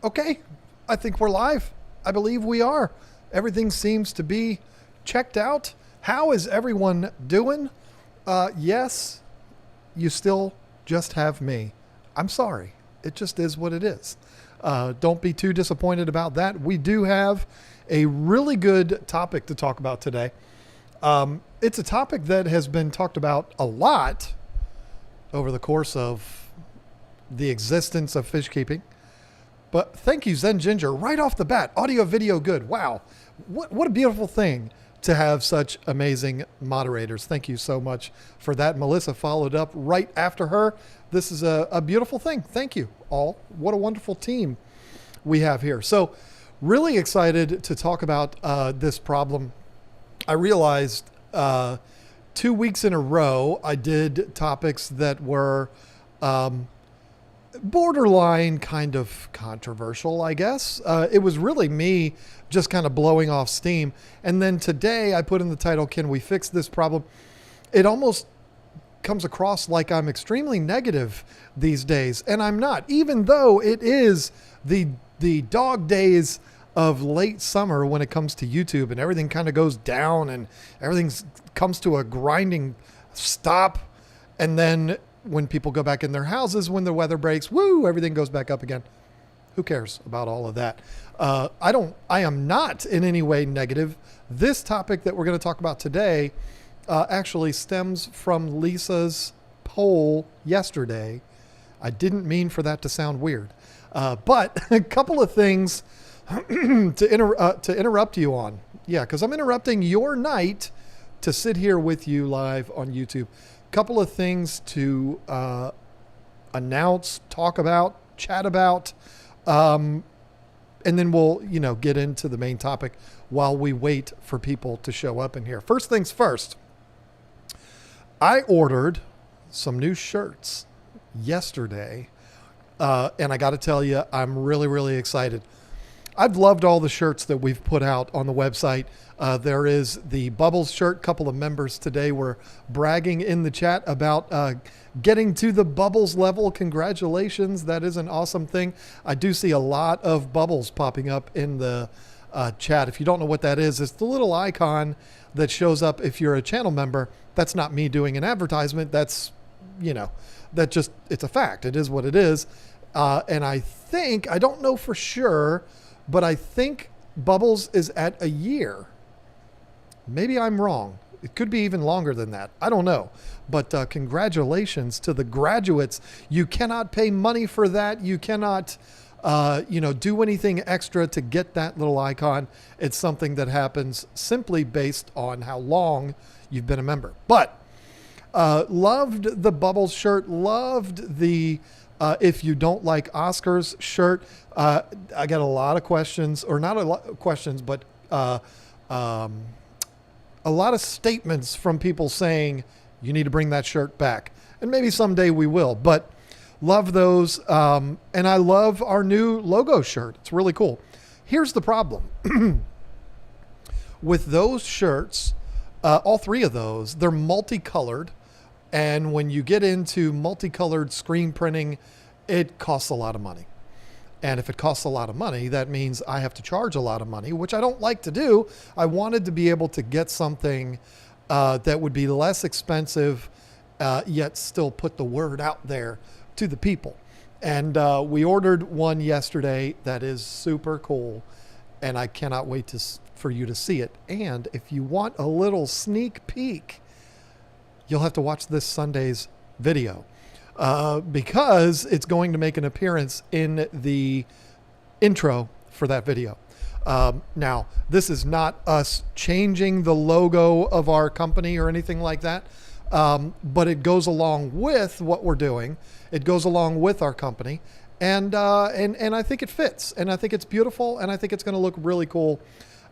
Okay, I think we're live. I believe we are. Everything seems to be checked out. How is everyone doing? Yes, you still just have me. I'm sorry. It just is what it is. Don't be too disappointed about that. We do have a really good topic to talk about today. It's a topic that has been talked about a lot over the course of the existence of fish keeping. But thank you, Zen Ginger, right off the bat. Audio, video, good. Wow. What a beautiful thing to have such amazing moderators. Thank you so much for that. Melissa followed up right after her. This is a beautiful thing. Thank you all. What a wonderful team we have here. So really excited to talk about this problem. I realized 2 weeks in a row, I did topics that were borderline kind of controversial, I guess. It was really me just kind of blowing off steam. And then today I put in the title, Can We Fix This Problem? It almost comes across like I'm extremely negative these days. And I'm not, even though it is the dog days of late summer when it comes to YouTube and everything kind of goes down and everything comes to a grinding stop. And then when people go back in their houses, when the weather breaks, woo, everything goes back up again. Who cares about all of that? I am not in any way negative. This topic that we're going to talk about today actually stems from Lisa's poll yesterday. I didn't mean for that to sound weird, but a couple of things to interrupt you on. Yeah, because I'm interrupting your night to sit here with you live on YouTube. Couple of things to announce, talk about, chat about, and then we'll, get into the main topic while we wait for people to show up in here. First things first, I ordered some new shirts yesterday, and I got to tell you, I'm really, really excited. I've loved all the shirts that we've put out on the website. There is the Bubbles shirt. A couple of members today were bragging in the chat about getting to the Bubbles level. Congratulations. That is an awesome thing. I do see a lot of bubbles popping up in the chat. If you don't know what that is, it's the little icon that shows up if you're a channel member. That's not me doing an advertisement. That's, it's a fact. It is what it is. And I don't know for sure, but I think Bubbles is at a year. Maybe I'm wrong. It could be even longer than that. I don't know. But congratulations to the graduates. You cannot pay money for that. You cannot, do anything extra to get that little icon. It's something that happens simply based on how long you've been a member. But loved the Bubbles shirt. Loved the If You Don't Like Oscars shirt. I got a lot of questions, or not a lot of questions, but a lot of statements from people saying you need to bring that shirt back. And maybe someday we will, but love those. And I love our new logo shirt. It's really cool. Here's the problem. With those shirts, all three of those, they're multicolored. And when you get into multicolored screen printing, it costs a lot of money. And if it costs a lot of money, that means I have to charge a lot of money, which I don't like to do. I wanted to be able to get something that would be less expensive, yet still put the word out there to the people. And we ordered one yesterday that is super cool, and I cannot wait for you to see it. And if you want a little sneak peek, you'll have to watch this Sunday's video. Because it's going to make an appearance in the intro for that video. Now, this is not us changing the logo of our company or anything like that, but it goes along with what we're doing. It goes along with our company, and I think it fits, and I think it's beautiful, and I think it's going to look really cool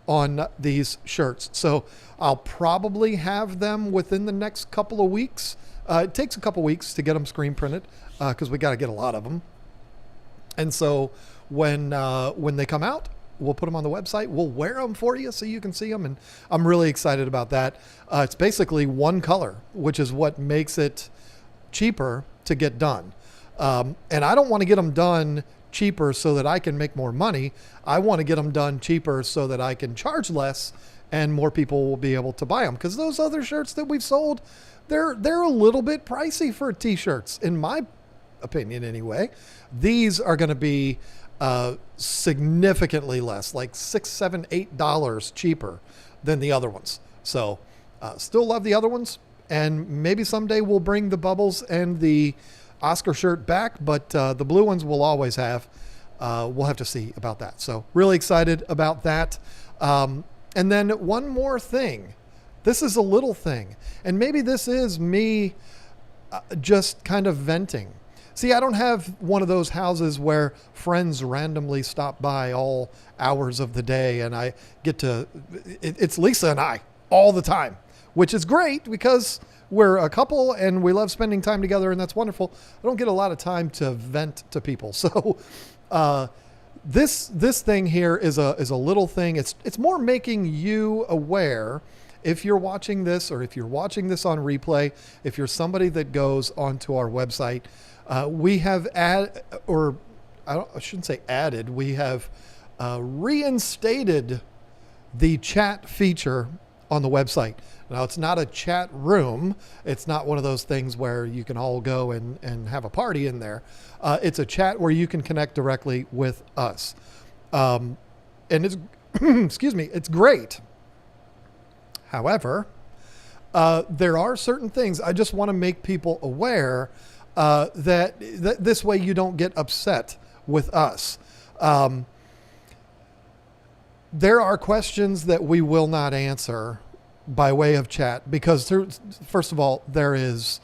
on these shirts. So I'll probably have them within the next couple of weeks. It takes a couple weeks to get them screen printed because we got to get a lot of them. And so when they come out, we'll put them on the website. We'll wear them for you so you can see them. And I'm really excited about that. It's basically one color, which is what makes it cheaper to get done. And I don't want to get them done cheaper so that I can make more money. I want to get them done cheaper so that I can charge less and more people will be able to buy them. Because those other shirts that we've sold, they're a little bit pricey for t-shirts, in my opinion anyway. These are going to be significantly less, like $6, $7, $8 cheaper than the other ones. So still love the other ones, and maybe someday we'll bring the Bubbles and the Oscar shirt back, but the blue ones we'll always have. We'll have to see about that. So really excited about that. And then one more thing. This is a little thing, and maybe this is me just kind of venting. See, I don't have one of those houses where friends randomly stop by all hours of the day and I get to, it's Lisa and I all the time, which is great because we're a couple and we love spending time together, and that's wonderful. I don't get a lot of time to vent to people. So this thing here is a little thing. It's more making you aware. If you're watching this, or if you're watching this on replay, if you're somebody that goes onto our website, we have we have reinstated the chat feature on the website. Now, it's not a chat room. It's not one of those things where you can all go and have a party in there. It's a chat where you can connect directly with us. And it's, excuse me, it's great. However, there are certain things I just want to make people aware that this way you don't get upset with us. There are questions that we will not answer by way of chat because, first of all, there is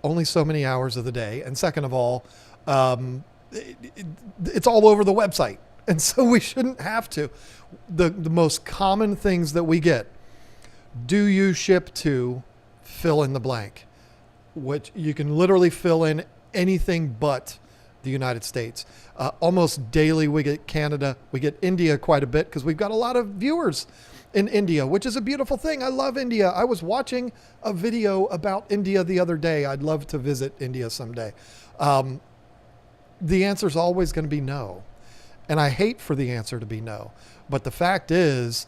only so many hours of the day. And second of all, it's all over the website. And so we shouldn't have to. The most common things that we get: do you ship to fill in the blank? Which you can literally fill in anything but the United States. Almost daily we get Canada. We get India quite a bit because we've got a lot of viewers in India, which is a beautiful thing. I love India. I was watching a video about India the other day. I'd love to visit India someday. The answer is always going to be no. And I hate for the answer to be no. But the fact is,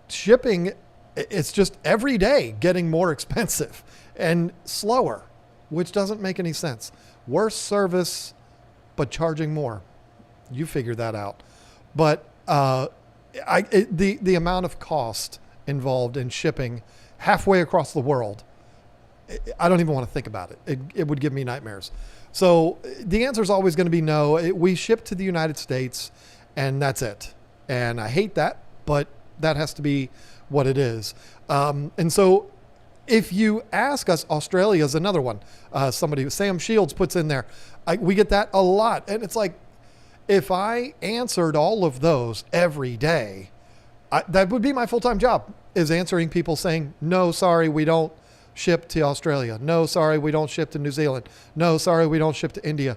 shipping, it's just every day getting more expensive and slower, which doesn't make any sense. Worse service, but charging more. You figure that out. But the amount of cost involved in shipping halfway across the world, I don't even want to think about it. It would give me nightmares. So the answer is always going to be no. We ship to the United States, and that's it. And I hate that, but that has to be what it is. And so if you ask us, Australia is another one. Sam Shields puts in there. We get that a lot. And it's like, if I answered all of those every day, that would be my full-time job, is answering people saying, no, sorry, we don't ship to Australia. No, sorry, we don't ship to New Zealand. No, sorry, we don't ship to India.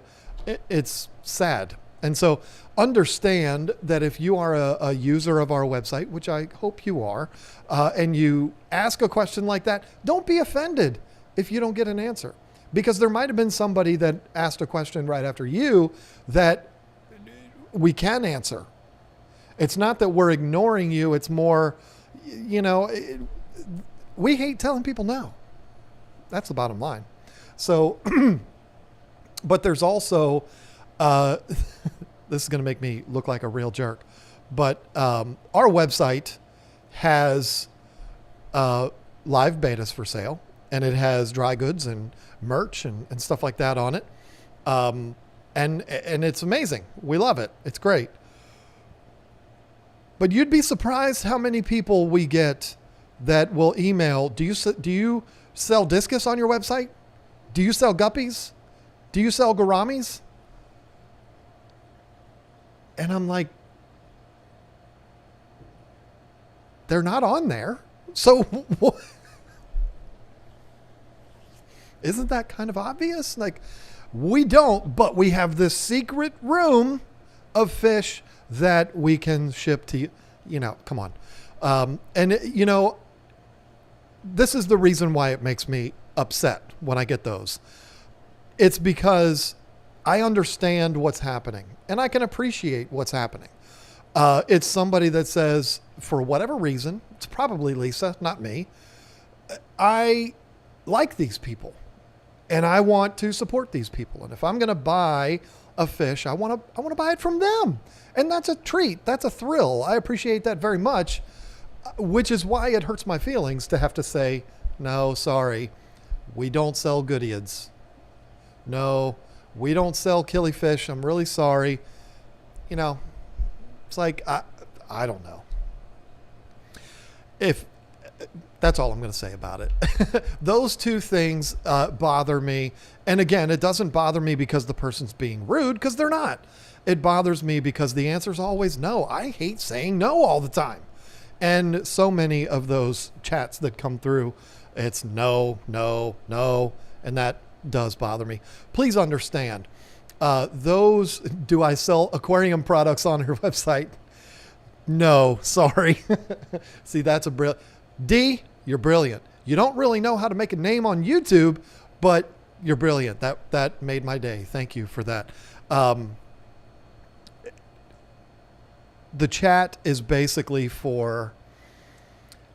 It's sad. And so understand that if you are a user of our website, which I hope you are, and you ask a question like that, don't be offended if you don't get an answer. Because there might have been somebody that asked a question right after you that we can answer. It's not that we're ignoring you. It's more, we hate telling people no. That's the bottom line. So, but there's also, this is going to make me look like a real jerk, but our website has live betas for sale, and it has dry goods and merch and stuff like that on it. And it's amazing. We love it. It's great. But you'd be surprised how many people we get that will email, do you sell discus on your website? Do you sell guppies? Do you sell gouramis? And I'm like, they're not on there. So isn't that kind of obvious? Like, we don't, but we have this secret room of fish that we can ship to, come on. This is the reason why it makes me upset when I get those. It's because I understand what's happening and I can appreciate what's happening. It's somebody that says, for whatever reason, it's probably Lisa, not me, I like these people and I want to support these people. And if I'm going to buy a fish, I want to buy it from them. And that's a treat. That's a thrill. I appreciate that very much, which is why it hurts my feelings to have to say, no, sorry, we don't sell Goodeids. No, we don't sell killifish. I'm really sorry. You know, it's like, I don't know. If that's all I'm going to say about it. Those two things bother me. And again, it doesn't bother me because the person's being rude, because they're not. It bothers me because the answer's always no. I hate saying no all the time. And so many of those chats that come through, it's no, no, no. And that does bother me. Please understand, do I sell aquarium products on her website? No, sorry. See, that's a brilliant. D, you're brilliant. You don't really know how to make a name on YouTube, but you're brilliant. That made my day. Thank you for that. The chat is basically for,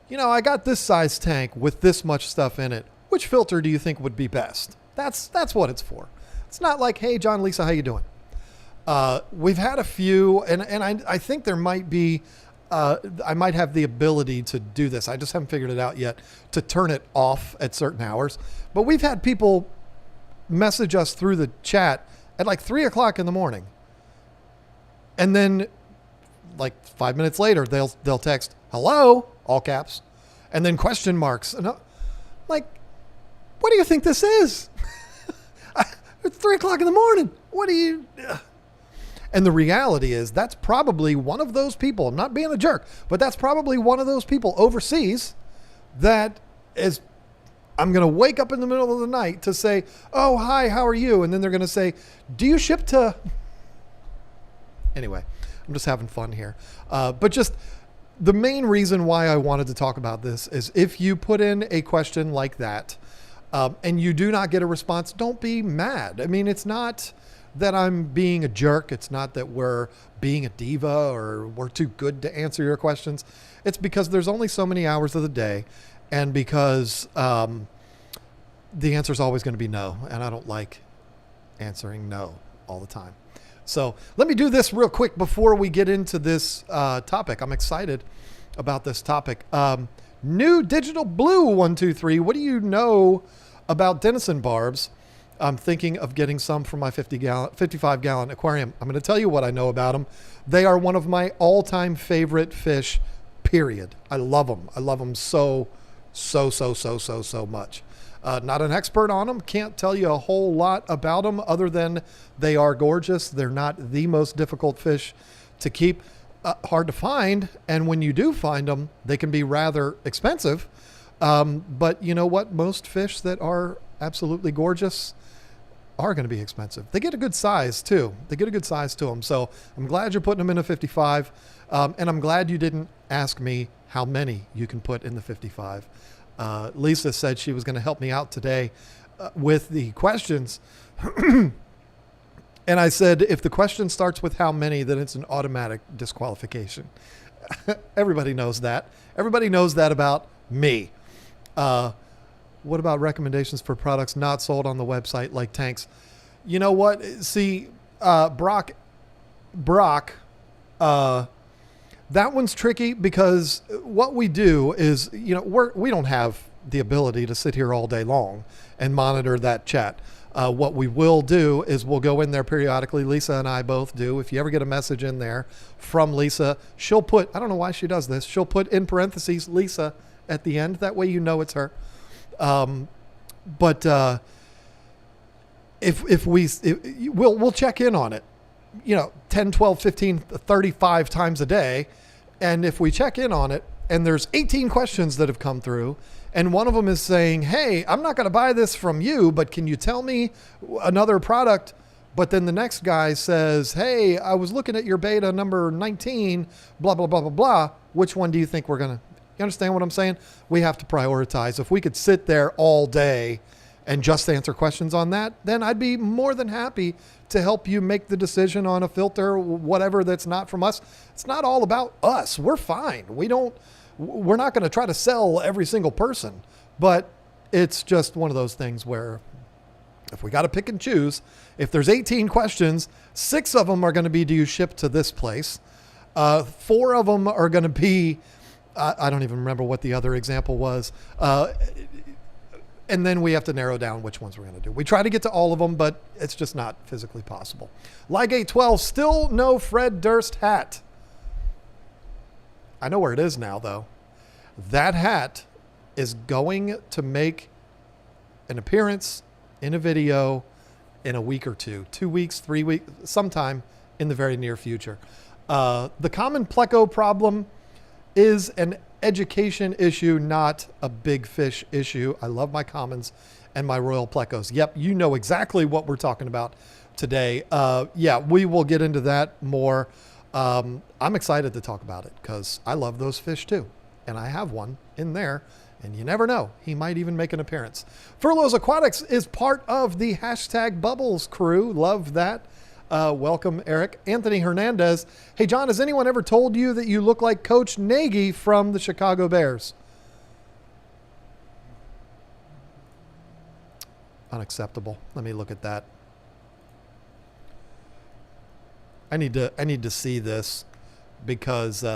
I got this size tank with this much stuff in it. Which filter do you think would be best? That's what it's for. It's not like, hey, John, Lisa, how you doing? We've had a few, and I think there might be, I might have the ability to do this. I just haven't figured it out yet, to turn it off at certain hours. But we've had people message us through the chat at like 3 o'clock in the morning. And then like 5 minutes later, they'll text, hello, all caps, and then question marks. And I'm like, what do you think this is? It's 3 o'clock in the morning. What do you... And the reality is that's probably one of those people. I'm not being a jerk, but that's probably one of those people overseas that is, I'm going to wake up in the middle of the night to say, oh, hi, how are you? And then they're going to say, do you ship to... Anyway, I'm just having fun here. But just the main reason why I wanted to talk about this is if you put in a question like that and you do not get a response, don't be mad. I mean, it's not that I'm being a jerk. It's not that we're being a diva or we're too good to answer your questions. It's because there's only so many hours of the day, and because the answer is always going to be no, and I don't like answering no all the time. So let me do this real quick before we get into this topic. I'm excited about this topic. New Digital Blue 123. What do you know about Denison barbs? I'm thinking of getting some for my 55-gallon aquarium. I'm going to tell you what I know about them. They are one of my all-time favorite fish, period. I love them. I love them so much. Not an expert on them. Can't tell you a whole lot about them other than they are gorgeous. They're not the most difficult fish to keep. Hard to find. And when you do find them, they can be rather expensive. But you know what? Most fish that are absolutely gorgeous are going to be expensive. They get a good size too. They get a good size to them. So I'm glad you're putting them in a 55. And I'm glad you didn't ask me how many you can put in the 55. Lisa said she was going to help me out today with the questions. And I said, if the question starts with how many, then it's an automatic disqualification. Everybody knows that. Everybody knows that about me. What about recommendations for products not sold on the website, like tanks? You know what? See, Brock, that one's tricky because what we do is, we don't have the ability to sit here all day long and monitor that chat. What we will do is we'll go in there periodically. Lisa and I both do. If you ever get a message in there from Lisa, she'll put, I don't know why she does this, she'll put in parentheses Lisa at the end. That way you know it's her. But we'll check in on it, 10, 12, 15, 35 times a day. And if we check in on it and there's 18 questions that have come through and one of them is saying, hey, I'm not going to buy this from you, but can you tell me another product? But then the next guy says, hey, I was looking at your beta number 19, blah, blah, blah, blah, blah. Which one do you think we're going to... You understand what I'm saying? We have to prioritize. If we could sit there all day and just answer questions on that, then I'd be more than happy to help you make the decision on a filter, whatever that's not from us. It's not all about us. We're fine. We're not going to try to sell every single person, but it's just one of those things where if we got to pick and choose, if there's 18 questions, 6 of them are going to be, do you ship to this place? 4 of them are going to be, I don't even remember what the other example was. And then we have to narrow down which ones we're going to do. We try to get to all of them, but it's just not physically possible. Ligate 12, still no Fred Durst hat. I know where it is now, though. That hat is going to make an appearance in a video in a week or two, 2 weeks, 3 weeks, sometime in the very near future. The common pleco problem is an education issue, not a big fish issue. I love my commons and my royal plecos. Yep, you know exactly what we're talking about today. Yeah, we will get into that more. I'm excited to talk about it because I love those fish too. And I have one in there, and you never know. He might even make an appearance. Furloughs Aquatics is part of the hashtag Bubbles crew. Love that. Welcome, Eric. Anthony Hernandez. Hey, John, has anyone ever told you that you look like Coach Nagy from the Chicago Bears? Unacceptable. Let me look at that. I need to see this because, it's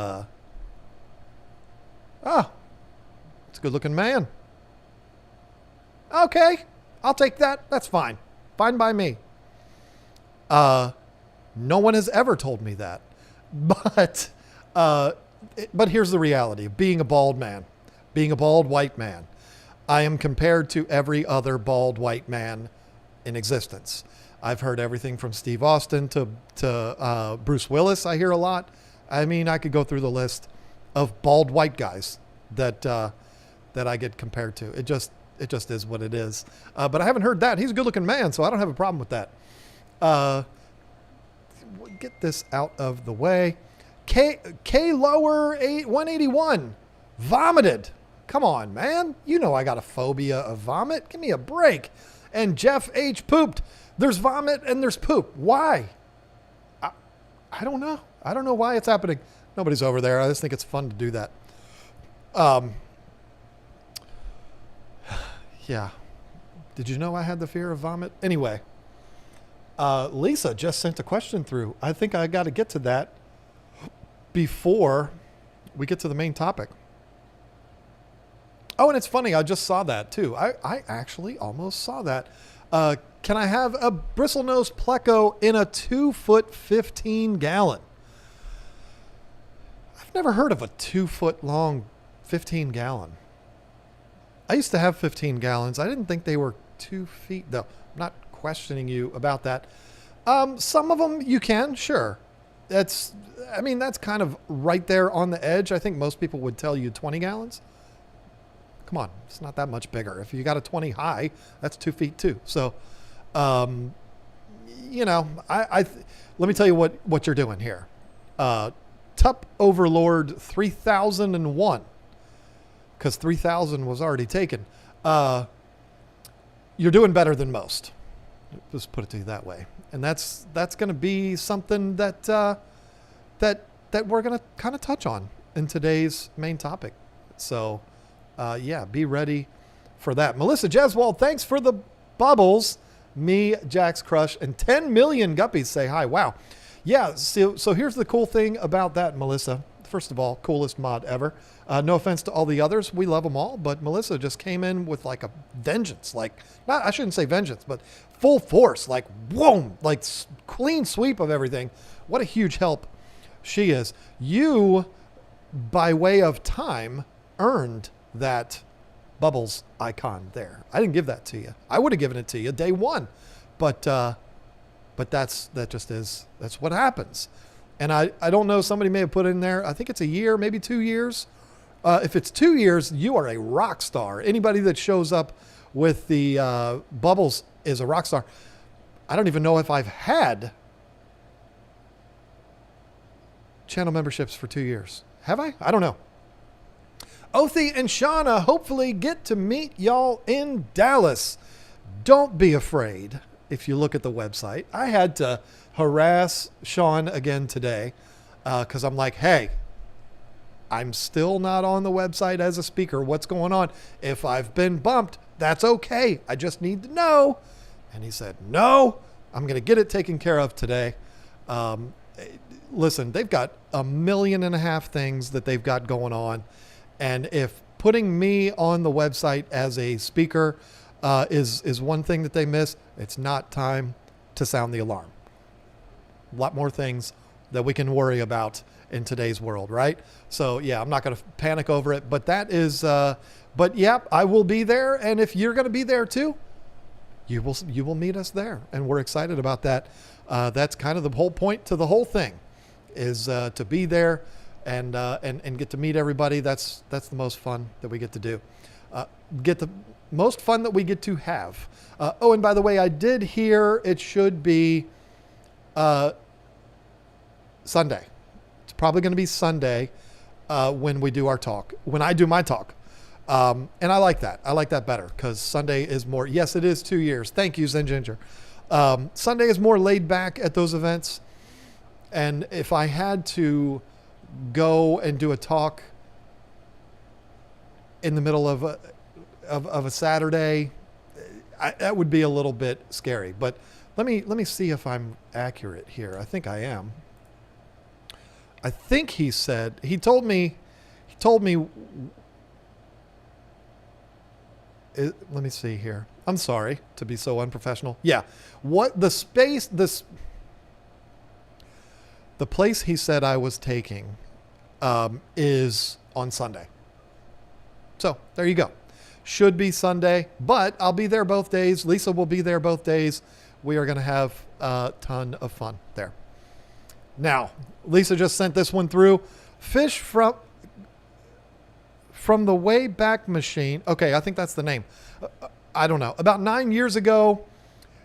a good looking man. Okay. I'll take that. That's fine. Fine by me. No one has ever told me that, but here's the reality of being a bald man, being a bald white man. I am compared to every other bald white man in existence. I've heard everything from Steve Austin to Bruce Willis. I hear a lot. I mean, I could go through the list of bald white guys that I get compared to. It just is what it is. But I haven't heard that. He's a good looking man, so I don't have a problem with that. Get this out of the way. K lower 181 vomited. Come on, man. You know I got a phobia of vomit. Give me a break. And Jeff H pooped. There's vomit and there's poop. Why? I don't know. I don't know why it's happening. Nobody's over there. I just think it's fun to do that. Yeah. Did you know I had the fear of vomit? Anyway. Lisa just sent a question through. I think I got to get to that before we get to the main topic. Oh, and it's funny. I just saw that too. I actually almost saw that. Can I have a bristlenose pleco in a 2-foot 15-gallon? I've never heard of a 2-foot long 15-gallon. I used to have 15 gallons. I didn't think they were 2 feet though. I'm not questioning you about that. Some of them you can, sure. That's kind of right there on the edge. I think most people would tell you 20 gallons. Come on, it's not that much bigger. If you got a 20 high, that's 2 feet too. So, let me tell you what you're doing here. Tup Overlord 3001, because 3000 was already taken. You're doing better than most. Just put it to you that way. And that's going to be something that we're going to kind of touch on in today's main topic. So, be ready for that. Melissa Jeswald, thanks for the bubbles. Me, Jack's Crush, and 10 million guppies say hi. Wow. Yeah, so here's the cool thing about that, Melissa. First of all, coolest mod ever. No offense to all the others. We love them all. But Melissa just came in with like a vengeance. I shouldn't say vengeance, but full force. Like, whoa, like clean sweep of everything. What a huge help she is. You, by way of time, earned that bubbles icon there. I didn't give that to you. I would have given it to you day one. But that's what happens. And I don't know, somebody may have put in there, I think it's a year, maybe 2 years. If it's 2 years, you are a rock star. Anybody that shows up with the bubbles is a rock star. I don't even know if I've had channel memberships for 2 years. Have I? I don't know. Othi and Shauna hopefully get to meet y'all in Dallas. Don't be afraid if you look at the website. I had to harass Sean again today because I'm like, hey, I'm still not on the website as a speaker. What's going on? If I've been bumped, that's okay. I just need to know. And he said, no, I'm going to get it taken care of today. Listen, they've got 1.5 million things that they've got going on. And if putting me on the website as a speaker is one thing that they miss, it's not time to sound the alarm. A lot more things that we can worry about in today's world, right? So yeah, I'm not going to panic over it, but that is, but yeah, I will be there. And if you're going to be there too, you will meet us there. And we're excited about that. That's kind of the whole point to the whole thing is to be there and get to meet everybody. That's the most fun that we get to do. Get the most fun that we get to have. Oh, and by the way, I did hear it should be Sunday. It's probably going to be Sunday when we do our talk, when I do my talk. And I like that. I like that better because Sunday is more, yes, it is 2 years. Thank you, Zen Ginger. Sunday is more laid back at those events. And if I had to go and do a talk in the middle of a Saturday, that would be a little bit scary. But let me see if I'm accurate here. I think I am. I think he told me, let me see here. I'm sorry to be so unprofessional. Yeah. The place he said I was taking is on Sunday. So there you go. Should be Sunday, but I'll be there both days. Lisa will be there both days. We are going to have a ton of fun there. Now, Lisa just sent this one through. Fish from the Wayback Machine. Okay, I think that's the name. I don't know. About 9 years ago,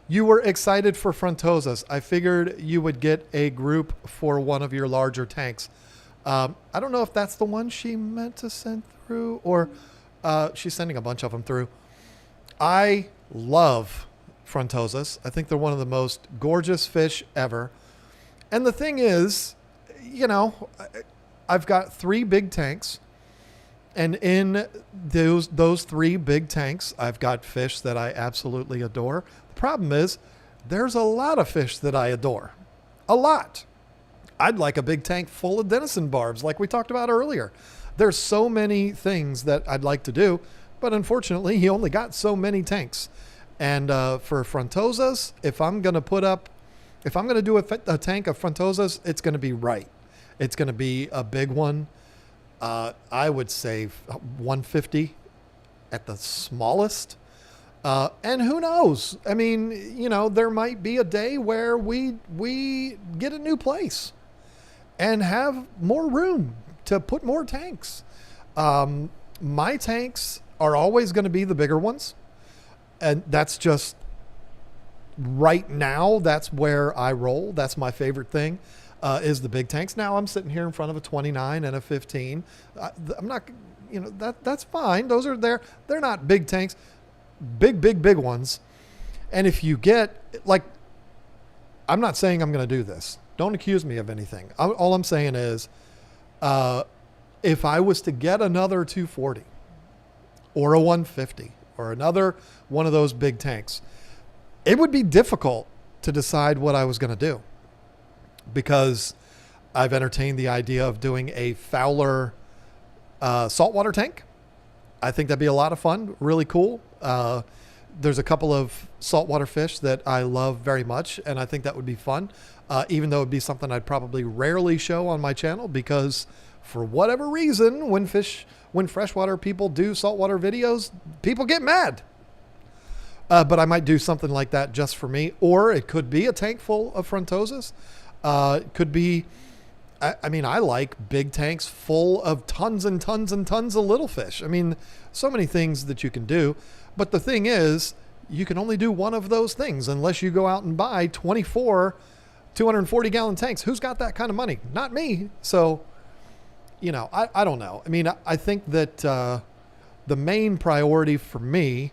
you were excited for Frontosas. I figured you would get a group for one of your larger tanks. I don't know if that's the one she meant to send through or she's sending a bunch of them through. I love Frontosas. I think they're one of the most gorgeous fish ever. And the thing is, you know, I've got 3 big tanks. And in those 3 big tanks, I've got fish that I absolutely adore. The problem is there's a lot of fish that I adore. A lot. I'd like a big tank full of denison barbs like we talked about earlier. There's so many things that I'd like to do, but unfortunately, he only got so many tanks. And for Frontosas, if I'm going to do a tank of Frontosas, it's going to be right. It's going to be a big one. I would say 150 at the smallest. And who knows? I mean, you know, there might be a day where we get a new place and have more room to put more tanks. My tanks are always going to be the bigger ones. And that's just right now, that's where I roll. That's my favorite thing. Is the big tanks. Now I'm sitting here in front of a 29 and a 15. I'm not, you know, that's fine. Those are there. They're not big tanks, big ones. And if you get like, I'm not saying I'm going to do this. Don't accuse me of anything. All I'm saying is, if I was to get another 240 or a 150 or another one of those big tanks, it would be difficult to decide what I was going to do. Because I've entertained the idea of doing a Fowler saltwater tank. I think that'd be a lot of fun, really cool. There's a couple of saltwater fish that I love very much, and I think that would be fun, even though it'd be something I'd probably rarely show on my channel because for whatever reason, when freshwater people do saltwater videos, people get mad. But I might do something like that just for me, or it could be a tank full of Frontosas. It could be, I mean, I like big tanks full of tons and tons and tons of little fish. I mean, so many things that you can do. But the thing is, you can only do one of those things unless you go out and buy 24 240-gallon tanks. Who's got that kind of money? Not me. So, you know, I don't know. I mean, I think that the main priority for me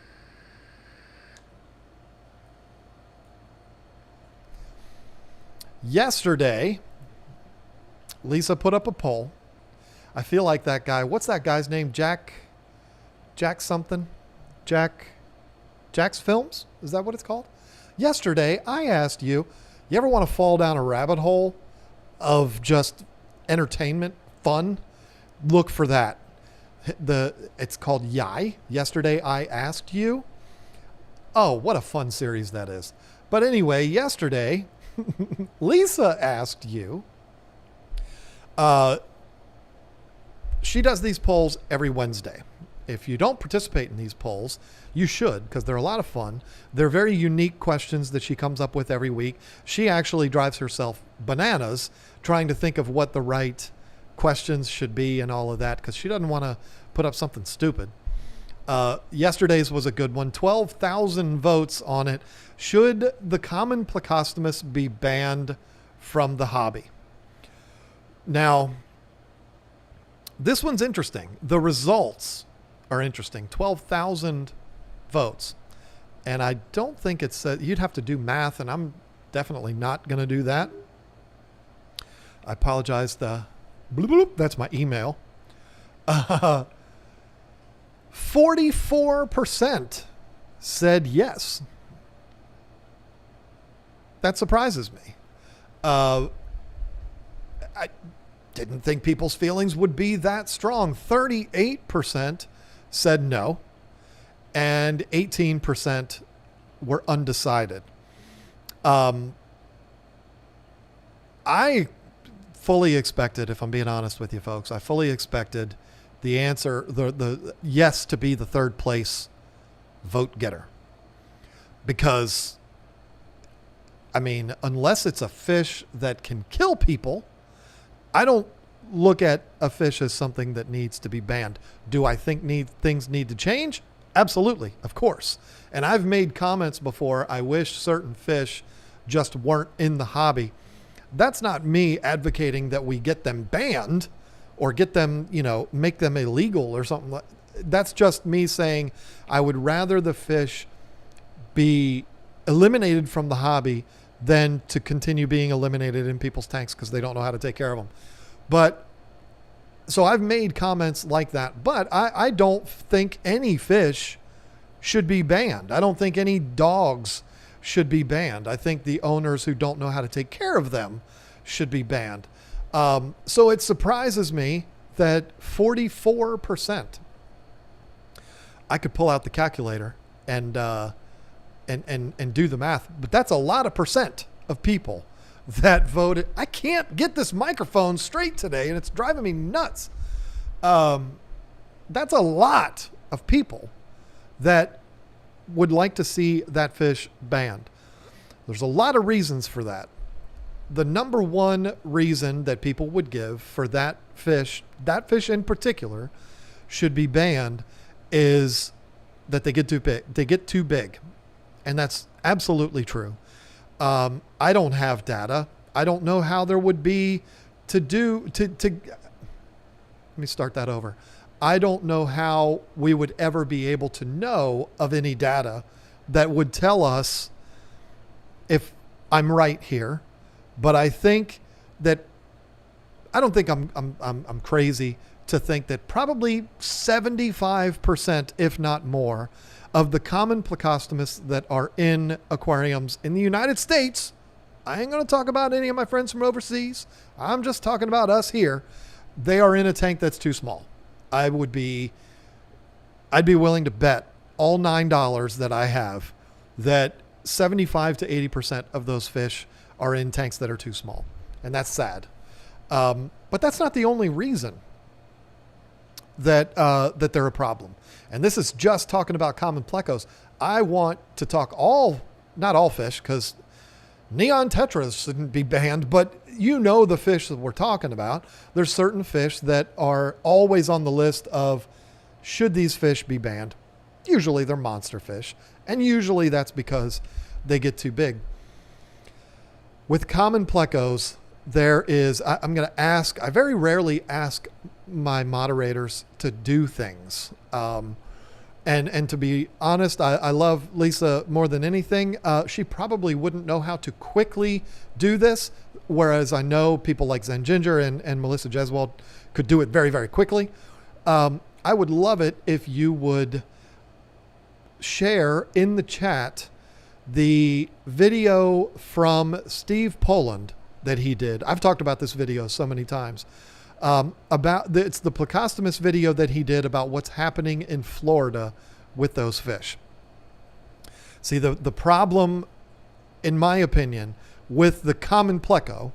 Yesterday, Lisa put up a poll. I feel like that guy. What's that guy's name? Jack something? Jack's Films? Is that what it's called? Yesterday, I asked you ever want to fall down a rabbit hole of just entertainment, fun? Look for that. It's called Yai. Yesterday, I asked you. Oh, what a fun series that is. But anyway, yesterday, Lisa asked you. She does these polls every Wednesday. If you don't participate in these polls, you should, because they're a lot of fun. They're very unique questions that she comes up with every week. She actually drives herself bananas trying to think of what the right questions should be and all of that, because she doesn't want to put up something stupid. Yesterday's was a good one. 12,000 votes on it. Should the common plecostomus be banned from the hobby? Now, this one's interesting. The results are interesting. 12,000 votes. And I don't think it's, you'd have to do math, and I'm definitely not going to do that. I apologize. The bloop, bloop, that's my email. 44% said yes. That surprises me. I didn't think people's feelings would be that strong. 38% said no, and 18% were undecided. I fully expected, if I'm being honest with you folks, I fully expected the answer, the yes, to be the third place vote getter. Because, I mean, unless it's a fish that can kill people, I don't look at a fish as something that needs to be banned. Do I think things need to change? Absolutely, of course. And I've made comments before, I wish certain fish just weren't in the hobby. That's not me advocating that we get them banned or get them, make them illegal or something. That's just me saying I would rather the fish be eliminated from the hobby than to continue being eliminated in people's tanks because they don't know how to take care of them. But so I've made comments like that, but I don't think any fish should be banned. I don't think any dogs should be banned. I think the owners who don't know how to take care of them should be banned. So it surprises me that 44%, I could pull out the calculator and do the math, but that's a lot of percent of people that voted. I can't get this microphone straight today, and it's driving me nuts. That's a lot of people that would like to see that fish banned. There's a lot of reasons for that. The number one reason that people would give for that fish in particular, should be banned is that they get too big. They get too big. And that's absolutely true. I don't have data. I don't know how there would be let me start that over. I don't know how we would ever be able to know of any data that would tell us if I'm right here. But I think that I don't think I'm crazy to think that probably 75%, if not more, of the common plecostomus that are in aquariums in the United States, I ain't going to talk about any of my friends from overseas. I'm just talking about us here. They are in a tank that's too small. I'd be willing to bet all $9 that I have that 75 to 80% of those fish are in tanks that are too small. And that's sad. But that's not the only reason that they're a problem. And this is just talking about common plecos. I want to talk not all fish, because neon tetras shouldn't be banned, but the fish that we're talking about. There's certain fish that are always on the list of should these fish be banned. Usually they're monster fish, and usually that's because they get too big. With common plecos, I'm going to ask, I very rarely ask my moderators to do things. And to be honest, I love Lisa more than anything. She probably wouldn't know how to quickly do this. whereas I know people like Zen Ginger and Melissa Jeswald could do it very, very quickly. I would love it if you would share in the chat the video from Steve Poland that he did. I've talked about this video so many times. It's the Plecostomus video that he did about what's happening in Florida with those fish. See, the problem, in my opinion, with the common pleco,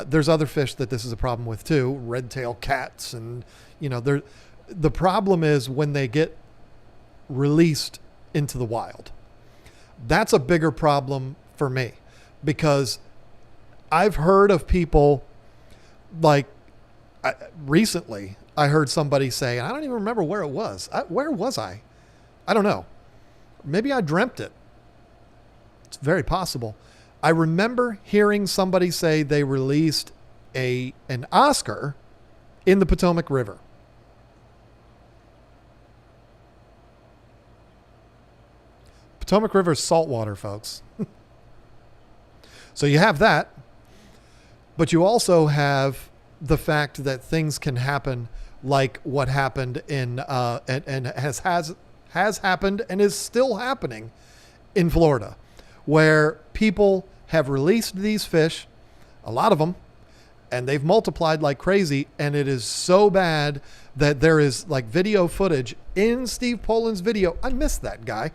there's other fish that this is a problem with too, redtail cats, and the problem is when they get released into the wild. That's a bigger problem for me, because I've heard of people like recently I heard somebody say, and I don't even remember where it was. Where was I? I don't know. Maybe I dreamt it. It's very possible. I remember hearing somebody say they released an Oscar in the Potomac River. Potomac River is saltwater, folks. So you have that, but you also have the fact that things can happen like what happened in and has happened and is still happening in Florida, where people have released these fish, a lot of them, and they've multiplied like crazy. And it is so bad that there is like video footage in Steve Poland's video. I missed that guy.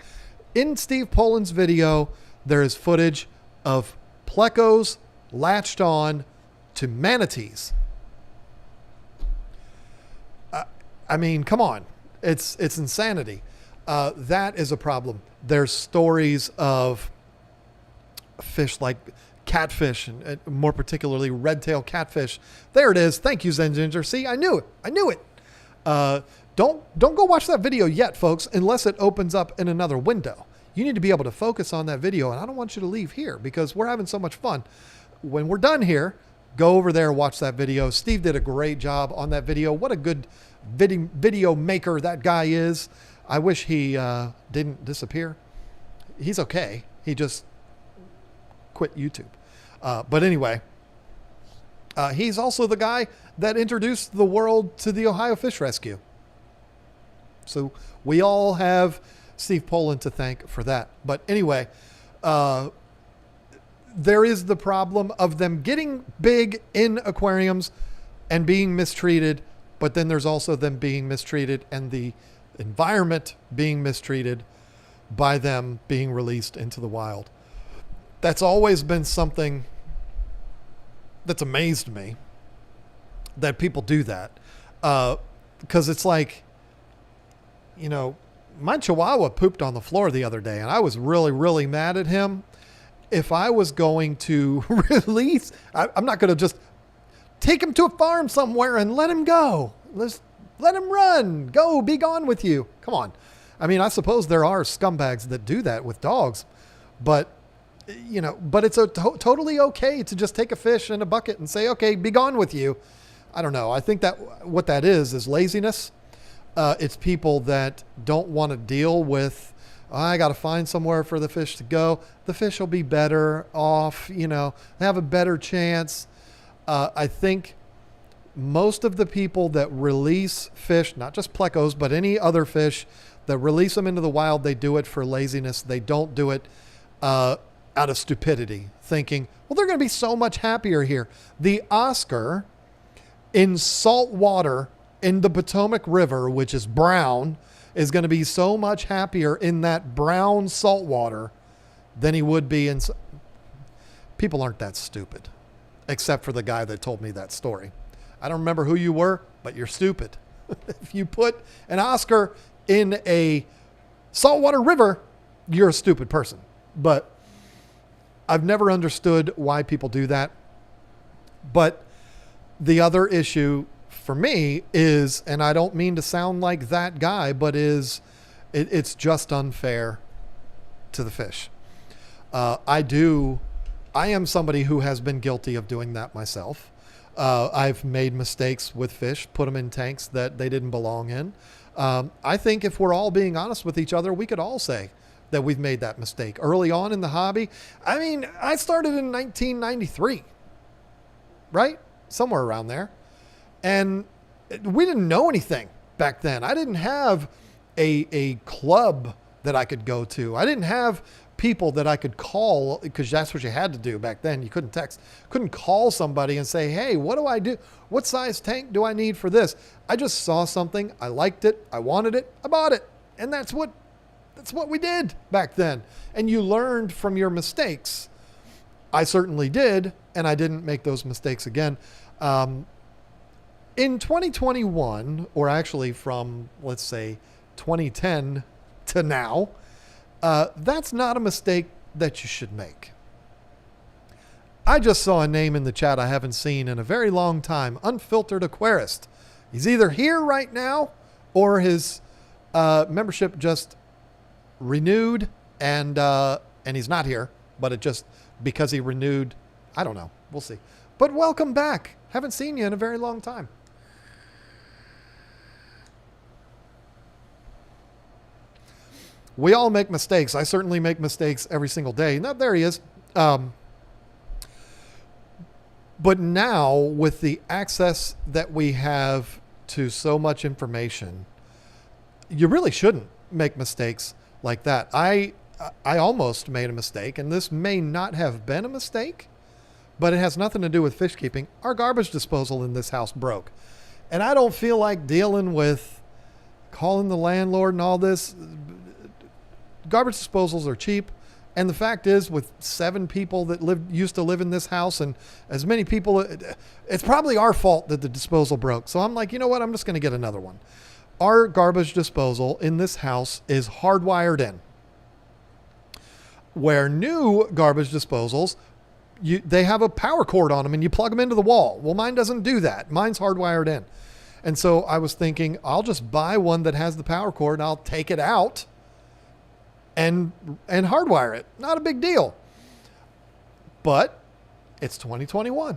In Steve Poland's video, there is footage of plecos latched on to manatees. I mean, come on. It's insanity. That is a problem. There's stories of fish like catfish, and more particularly redtail catfish. There it is. Thank you, Zen Ginger. See, I knew it. Don't go watch that video yet, folks, unless it opens up in another window. You need to be able to focus on that video, and I don't want you to leave here because we're having so much fun. When we're done here, go over there and watch that video. Steve did a great job on that video. What a good video maker that guy is. I wish he didn't disappear. He's okay. He just quit YouTube. But anyway, he's also the guy that introduced the world to the Ohio Fish Rescue. So we all have Steve Poland to thank for that. But anyway, there is the problem of them getting big in aquariums and being mistreated. But then there's also them being mistreated and the environment being mistreated by them being released into the wild. That's always been something that's amazed me, that people do that. Because it's like, my Chihuahua pooped on the floor the other day and I was really, really mad at him. If I was going to release, I'm not going to just take him to a farm somewhere and let him go. Let him run. Go, be gone with you. Come on. I mean, I suppose there are scumbags that do that with dogs, but it's totally okay to just take a fish in a bucket and say, okay, be gone with you. I don't know. I think that what that is laziness. It's people that don't want to deal with, I got to find somewhere for the fish to go. The fish will be better off, they have a better chance. I think most of the people that release fish, not just plecos, but any other fish that release them into the wild, they do it for laziness. They don't do it out of stupidity, thinking, well, they're going to be so much happier here. The Oscar in salt water in the Potomac River, which is brown, is going to be so much happier in that brown salt water than he would be in. People aren't that stupid, except for the guy that told me that story. I don't remember who you were, but you're stupid. If you put an Oscar in a saltwater river, you're a stupid person. But I've never understood why people do that. But the other issue for me is, and I don't mean to sound like that guy, but it's just unfair to the fish. I am somebody who has been guilty of doing that myself. I've made mistakes with fish, put them in tanks that they didn't belong in. I think if we're all being honest with each other, we could all say that we've made that mistake early on in the hobby. I mean, I started in 1993. right? Somewhere around there. And we didn't know anything back then. I didn't have a club that I could go to. I didn't have people that I could call, because that's what you had to do back then. You couldn't text, couldn't call somebody and say, hey, what do I do? What size tank do I need for this? I just saw something. I liked it. I wanted it. I bought it. And that's what we did back then. And you learned from your mistakes. I certainly did. And I didn't make those mistakes again. In 2021, or actually from, let's say, 2010 to now, that's not a mistake that you should make. I just saw a name in the chat I haven't seen in a very long time, Unfiltered Aquarist. He's either here right now or his membership just renewed and he's not here, but it just, because he renewed, I don't know. We'll see. But welcome back. Haven't seen you in a very long time. We all make mistakes. I certainly make mistakes every single day. Now, there he is. But now, with the access that we have to so much information, you really shouldn't make mistakes like that. I almost made a mistake, and this may not have been a mistake, but it has nothing to do with fish keeping. Our garbage disposal in this house broke. And I don't feel like dealing with calling the landlord and all this. Garbage disposals are cheap. And the fact is, with 7 people that used to live in this house and as many people, it's probably our fault that the disposal broke. So I'm like, you know what? I'm just going to get another one. Our garbage disposal in this house is hardwired in. Where new garbage disposals, they have a power cord on them and you plug them into the wall. Well, mine doesn't do that. Mine's hardwired in. And so I was thinking, I'll just buy one that has the power cord and I'll take it out and hardwire it. Not a big deal. But it's 2021.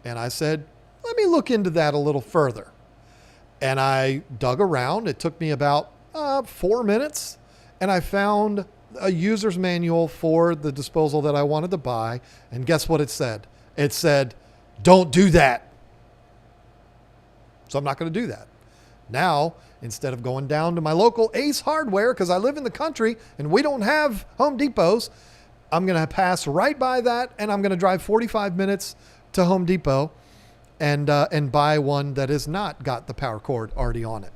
And I said, let me look into that a little further. And I dug around. It took me about 4 minutes. And I found a user's manual for the disposal that I wanted to buy. And guess what it said? It said, don't do that. So I'm not going to do that. Now, instead of going down to my local Ace Hardware, because I live in the country and we don't have Home Depots, I'm going to pass right by that and I'm going to drive 45 minutes to Home Depot and buy one that has not got the power cord already on it.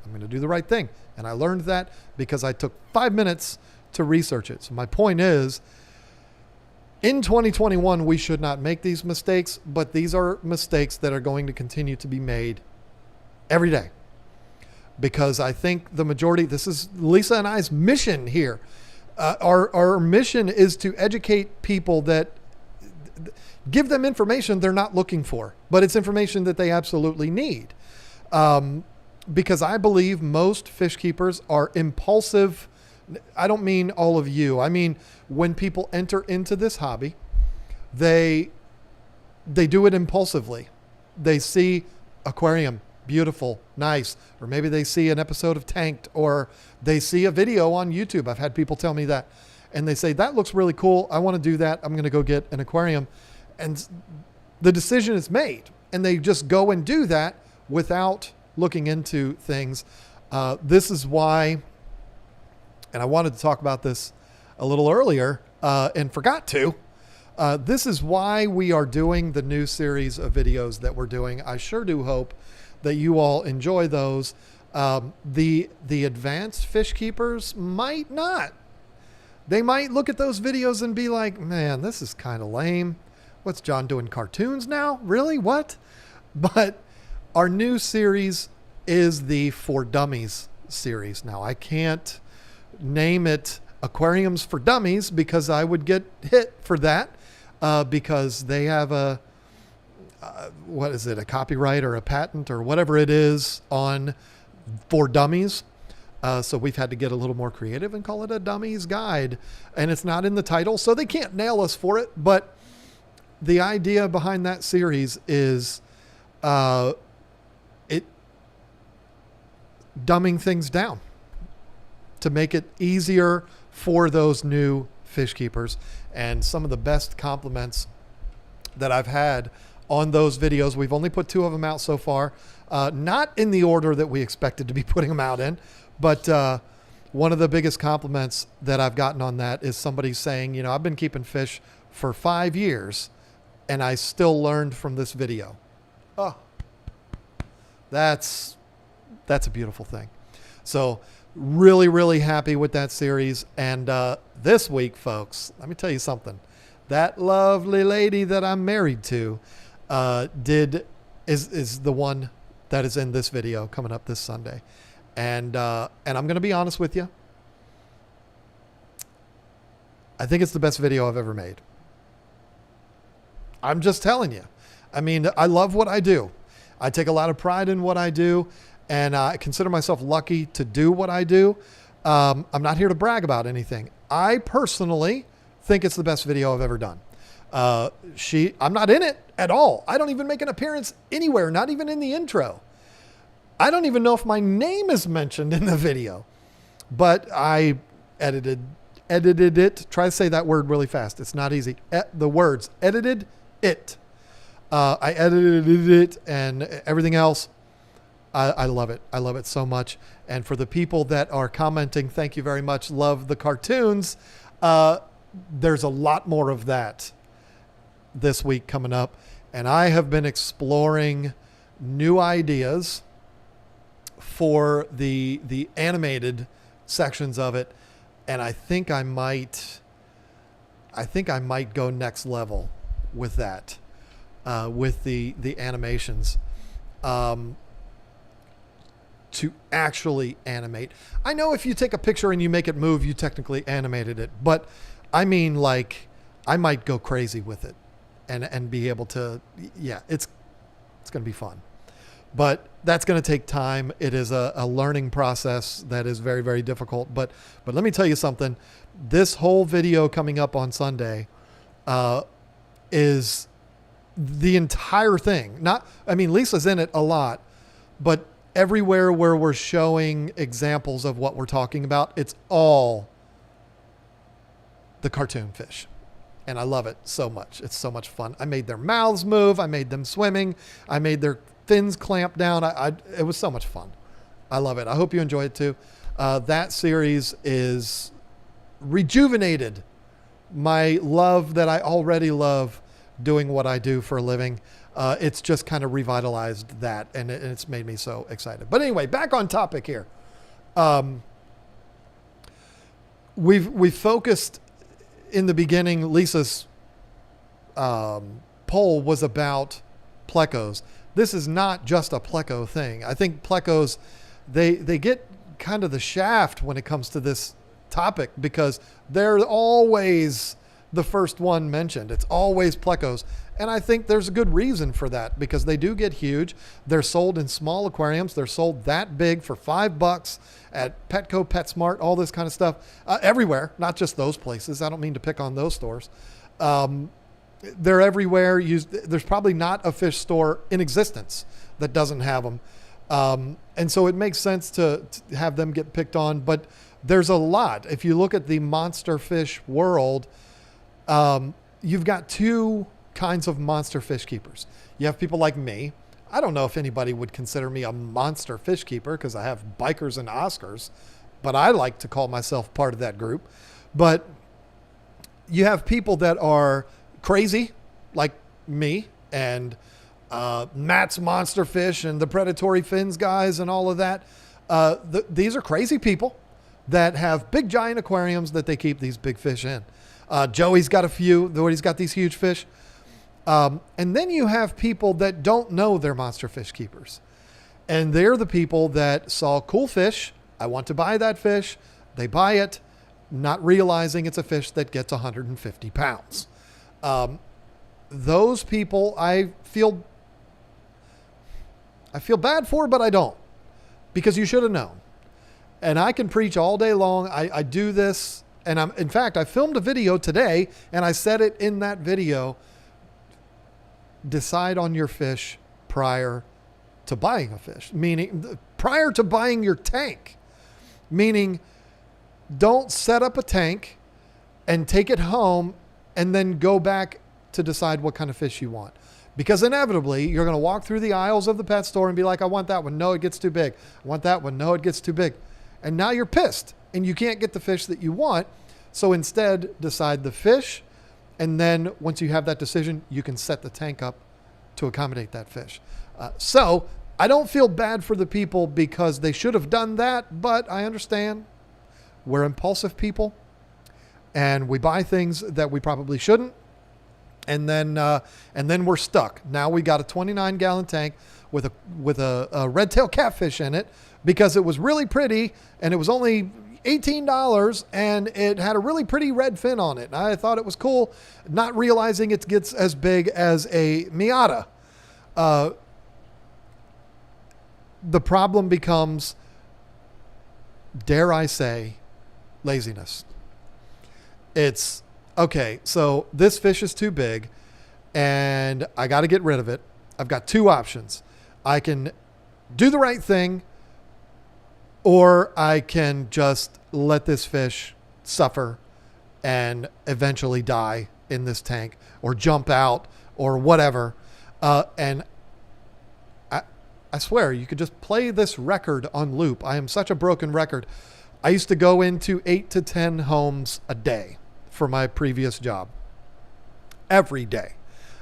I'm going to do the right thing. And I learned that because I took 5 minutes to research it. So my point is, in 2021, we should not make these mistakes, but these are mistakes that are going to continue to be made every day. Because I think the majority, this is Lisa and I's mission here. Our mission is to educate people, that give them information they're not looking for, but it's information that they absolutely need. Because I believe most fish keepers are impulsive. I don't mean all of you. I mean, when people enter into this hobby, they do it impulsively. They see aquarium, beautiful, nice. Or maybe they see an episode of Tanked, or they see a video on YouTube. I've had people tell me that. And they say, that looks really cool. I want to do that. I'm going to go get an aquarium. And the decision is made. And they just go and do that without looking into things. This is why, and I wanted to talk about this a little earlier and forgot to. This is why we are doing the new series of videos that we're doing. I sure do hope that you all enjoy those. The advanced fish keepers might not. They might look at those videos and be like, man, this is kind of lame. What's John doing, cartoons now? Really? What? But our new series is the For Dummies series. Now, I can't name it Aquariums for Dummies because I would get hit for that because they have a what is it, a copyright or a patent or whatever it is on For Dummies. So we've had to get a little more creative and call it a Dummies Guide. And it's not in the title, so they can't nail us for it. But the idea behind that series is dumbing things down to make it easier for those new fish keepers. And some of the best compliments that I've had on those videos. We've only put 2 of them out so far, not in the order that we expected to be putting them out in, but one of the biggest compliments that I've gotten on that is somebody saying, you know, I've been keeping fish for 5 years and I still learned from this video. Oh, that's a beautiful thing. So really, really happy with that series. And this week, folks, let me tell you something. That lovely lady that I'm married to is the one that is in this video coming up this Sunday. And I'm going to be honest with you. I think it's the best video I've ever made. I'm just telling you. I mean, I love what I do. I take a lot of pride in what I do, and I consider myself lucky to do what I do. I'm not here to brag about anything. I personally think it's the best video I've ever done. I'm not in it at all. I don't even make an appearance anywhere, not even in the intro. I don't even know if my name is mentioned in the video, but I edited it. Try to say that word really fast. It's not easy. The words, edited it. I edited it and everything else. I love it. I love it so much. And for the people that are commenting, thank you very much. Love the cartoons. There's a lot more of that this week coming up. And I have been exploring new ideas for the animated sections of it. And I think I might go next level with that, with the animations, to actually animate. I know if you take a picture and you make it move, you technically animated it, but I mean, like, I might go crazy with it and be able to, yeah, it's going to be fun. But that's going to take time. It is a learning process that is very, very difficult. But let me tell you something. This whole video coming up on Sunday is the entire thing. Lisa's in it a lot, but everywhere where we're showing examples of what we're talking about, it's all the cartoon fish. And I love it so much. It's so much fun. I made their mouths move. I made them swimming. I made their fins clamp down. It was so much fun. I love it. I hope you enjoy it too. That series is rejuvenated my love that I already love doing what I do for a living. It's just kind of revitalized that, and it's made me so excited. But anyway, back on topic here. We've focused in the beginning. Lisa's poll was about Plecos. This is not just a Pleco thing. I think Plecos, they get kind of the shaft when it comes to this topic because they're always the first one mentioned. It's always Plecos. And I think there's a good reason for that because they do get huge. They're sold in small aquariums. They're sold that big for $5 at Petco, PetSmart, all this kind of stuff. Everywhere, not just those places. I don't mean to pick on those stores. They're everywhere. There's probably not a fish store in existence that doesn't have them. And so it makes sense to have them get picked on, but there's a lot. If you look at the monster fish world, you've got 2 kinds of monster fish keepers. You have people like me. I don't know if anybody would consider me a monster fish keeper because I have bikers and Oscars, but I like to call myself part of that group. But you have people that are crazy like me and Matt's Monster Fish and the Predatory Fins guys and all of that. These are crazy people that have big giant aquariums that they keep these big fish in. Joey's got a few, though he's got these huge fish. And then you have people that don't know they're monster fish keepers. And they're the people that saw cool fish. I want to buy that fish. They buy it, not realizing it's a fish that gets 150 pounds. Those people I feel bad for, but I don't, because you should have known. And I can preach all day long. I do this. And in fact, I filmed a video today and I said it in that video. Decide on your fish prior to buying a fish, meaning prior to buying your tank, meaning don't set up a tank and take it home and then go back to decide what kind of fish you want. Because inevitably, you're going to walk through the aisles of the pet store and be like, I want that one. No, it gets too big. I want that one. No, it gets too big. And now you're pissed and you can't get the fish that you want. So instead, decide the fish. And then once you have that decision, you can set the tank up to accommodate that fish. So I don't feel bad for the people because they should have done that, but I understand we're impulsive people and we buy things that we probably shouldn't. And then we're stuck. Now we got a 29-gallon tank with a Redtail Catfish in it because it was really pretty and it was only $18 and it had a really pretty red fin on it. And I thought it was cool, not realizing it gets as big as a Miata. The problem becomes, dare I say, laziness. It's, okay, so this fish is too big and I got to get rid of it. I've got two options. I can do the right thing or I can just let this fish suffer and eventually die in this tank or jump out or whatever. And I swear you could just play this record on loop. I am such a broken record. I used to go into 8 to 10 homes a day for my previous job. Every day.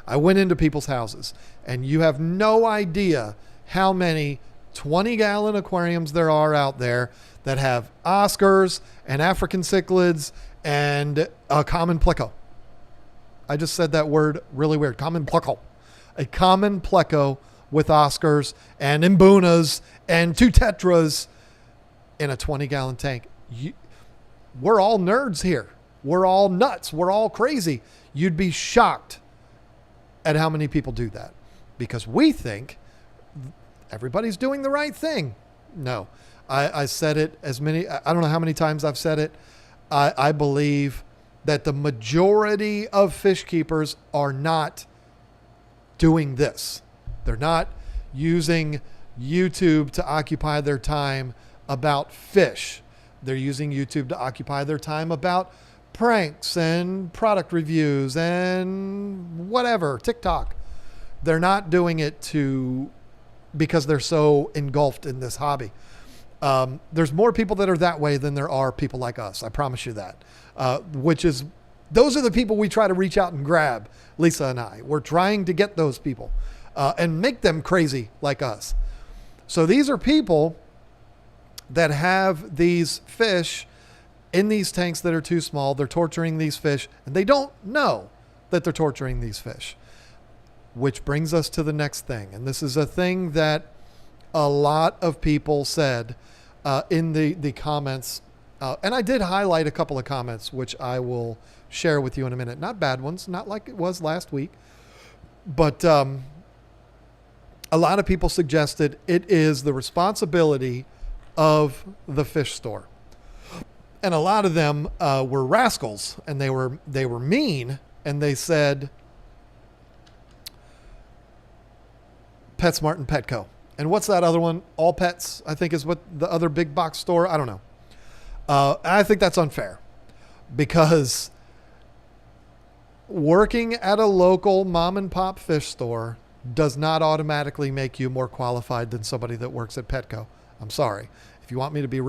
I went into people's houses and you have no idea how many 20-gallon aquariums there are out there that have Oscars and African cichlids and a common Pleco. I just said that word really weird. Common Pleco. A common Pleco with Oscars and Imbunas and 2 Tetras in a 20-gallon tank. We're all nerds here. We're all nuts. We're all crazy. You'd be shocked at how many people do that because we think everybody's doing the right thing. No, I said it I don't know how many times I've said it. I believe that the majority of fish keepers are not doing this. They're not using YouTube to occupy their time about fish. They're using YouTube to occupy their time about pranks and product reviews and whatever, TikTok. They're not doing it because they're so engulfed in this hobby. There's more people that are that way than there are people like us. I promise you that. Those are the people we try to reach out and grab, Lisa and I. We're trying to get those people and make them crazy like us. So these are people that have these fish in these tanks that are too small. They're torturing these fish and they don't know that they're torturing these fish, which brings us to the next thing. And this is a thing that a lot of people said in the comments. And I did highlight a couple of comments, which I will share with you in a minute. Not bad ones, not like it was last week. But a lot of people suggested it is the responsibility of the fish store. And a lot of them were rascals and they were mean. And they said PetSmart and Petco. And what's that other one? All Pets, I think is what the other big box store. I don't know. I think that's unfair because working at a local mom and pop fish store does not automatically make you more qualified than somebody that works at Petco. I'm sorry. If you want me to be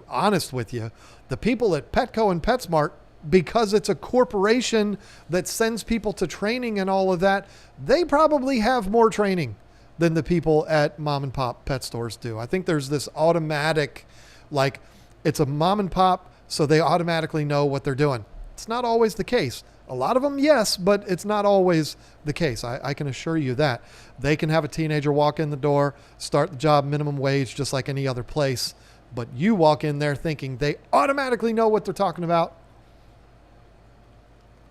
honest with you, the people at Petco and PetSmart, because it's a corporation that sends people to training and all of that, they probably have more training than the people at mom and pop pet stores do. I think there's this automatic, like it's a mom and pop, so they automatically know what they're doing. It's not always the case. A lot of them, yes, but it's not always the case. I can assure you that. They can have a teenager walk in the door, start the job minimum wage, just like any other place. But you walk in there thinking they automatically know what they're talking about.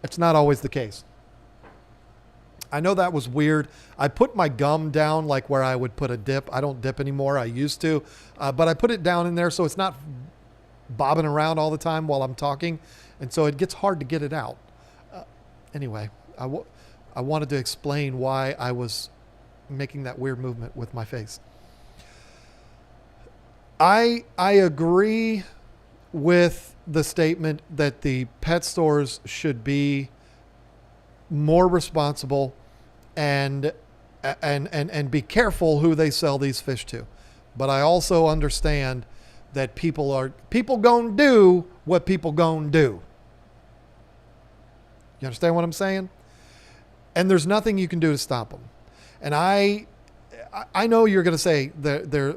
It's not always the case. I know that was weird. I put my gum down like where I would put a dip. I don't dip anymore. I used to, but I put it down in there so it's not bobbing around all the time while I'm talking. And so it gets hard to get it out. Anyway, I wanted to explain why I was making that weird movement with my face. I agree with the statement that the pet stores should be more responsible and be careful who they sell these fish to. But I also understand that people gonna do what people gonna do. You understand what I'm saying? And there's nothing you can do to stop them. And I know you're going to say,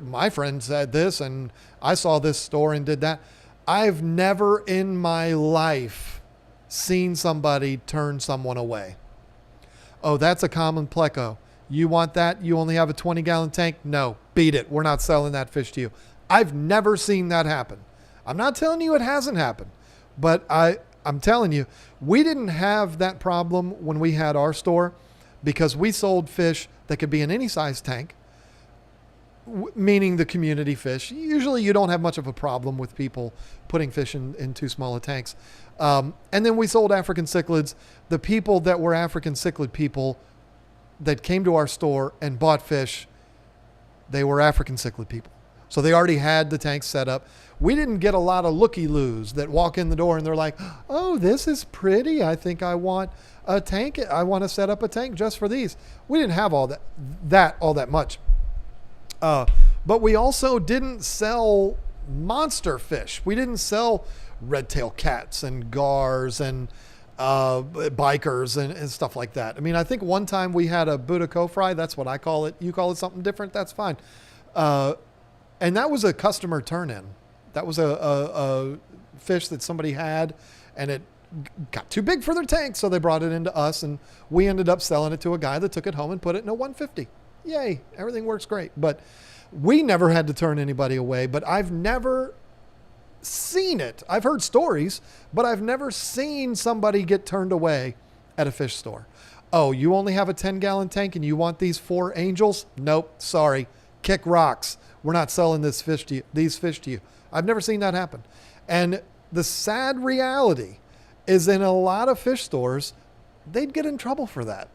my friend said this, and I saw this store and did that. I've never in my life seen somebody turn someone away. Oh, that's a common pleco. You want that? You only have a 20-gallon tank? No, beat it. We're not selling that fish to you. I've never seen that happen. I'm not telling you it hasn't happened, but I'm telling you, we didn't have that problem when we had our store because we sold fish that could be in any size tank, meaning the community fish. Usually you don't have much of a problem with people putting fish in too small of tanks. And then we sold African cichlids. The people that were African cichlid people that came to our store and bought fish, they were African cichlid people. So they already had the tanks set up. We didn't get a lot of looky-loos that walk in the door and they're like, oh, this is pretty. I think I want a tank. I want to set up a tank just for these. We didn't have all that much. But we also didn't sell monster fish. We didn't sell redtail cats and gars and bikers and stuff like that. I mean, I think one time we had a Buddha fry. That's what I call it. You call it something different. That's fine. And that was a customer turn-in. That was a fish that somebody had, and it got too big for their tank, so they brought it into us, and we ended up selling it to a guy that took it home and put it in a 150. Yay, everything works great. But we never had to turn anybody away, but I've never seen it. I've heard stories, but I've never seen somebody get turned away at a fish store. Oh, you only have a 10-gallon tank and you want these 4 angels? Nope, sorry. Kick rocks. We're not selling these fish to you. I've never seen that happen. And the sad reality is in a lot of fish stores, they'd get in trouble for that.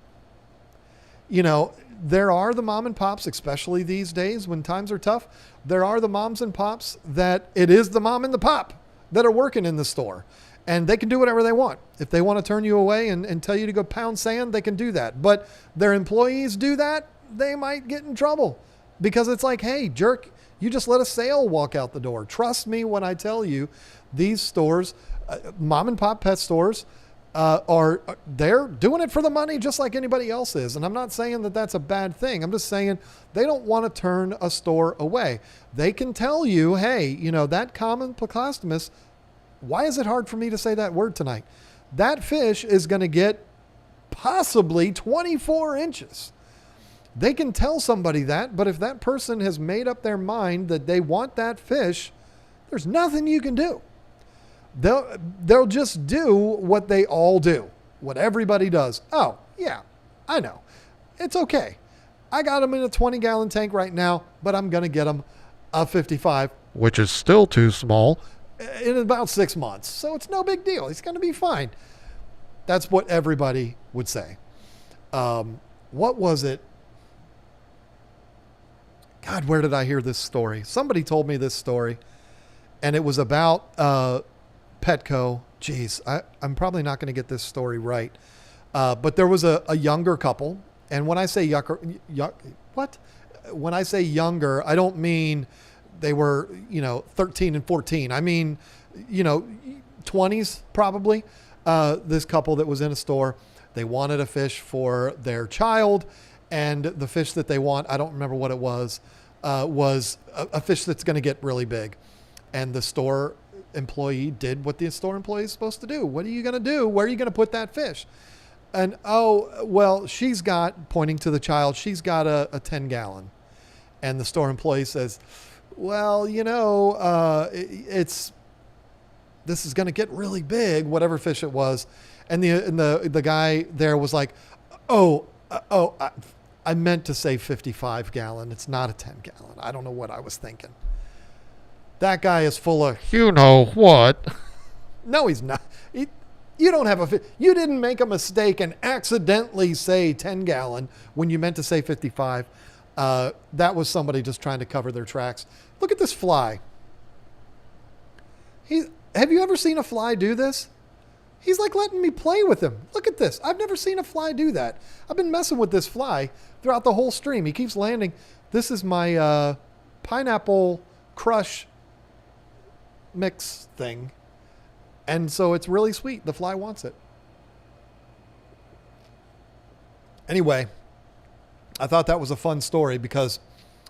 You know, there are the mom and pops, especially these days when times are tough. There are the moms and pops that it is the mom and the pop that are working in the store. And they can do whatever they want. If they want to turn you away and tell you to go pound sand, they can do that. But their employees do that, they might get in trouble. Because it's like, hey, jerk, you just let a sale walk out the door. Trust me when I tell you, these stores, mom and pop pet stores, they're doing it for the money just like anybody else is. And I'm not saying that that's a bad thing. I'm just saying they don't want to turn a store away. They can tell you, hey, you know, that common Plecostomus, why is it hard for me to say that word tonight? That fish is going to get possibly 24 inches. They can tell somebody that, but if that person has made up their mind that they want that fish, there's nothing you can do. They'll just do what they all do, what everybody does. Oh, yeah, I know. It's okay. I got them in a 20-gallon tank right now, but I'm going to get them a 55, which is still too small, in about 6 months. So it's no big deal. He's going to be fine. That's what everybody would say. What was it? God, where did I hear this story? Somebody told me this story, and it was about Petco. Jeez, I'm probably not going to get this story right. But there was a younger couple, and when I say when I say younger, I don't mean they were, 13 and 14. I mean, 20s probably. This couple that was in a store, they wanted a fish for their child. And the fish that they want, I don't remember what it was a fish that's going to get really big. And the store employee did what the store employee is supposed to do. What are you going to do? Where are you going to put that fish? And, she's got, pointing to the child, she's got a 10-gallon. And the store employee says, well, this is going to get really big, whatever fish it was. And the guy there was like, I meant to say 55-gallon. It's not a 10-gallon. I don't know what I was thinking. That guy is full of, what? No, he's not. You don't have you didn't make a mistake and accidentally say 10-gallon when you meant to say 55. That was somebody just trying to cover their tracks. Look at this fly. Have you ever seen a fly do this? He's like letting me play with him. Look at this. I've never seen a fly do that. I've been messing with this fly throughout the whole stream. He keeps landing. This is my pineapple crush mix thing. And so it's really sweet. The fly wants it. Anyway, I thought that was a fun story because,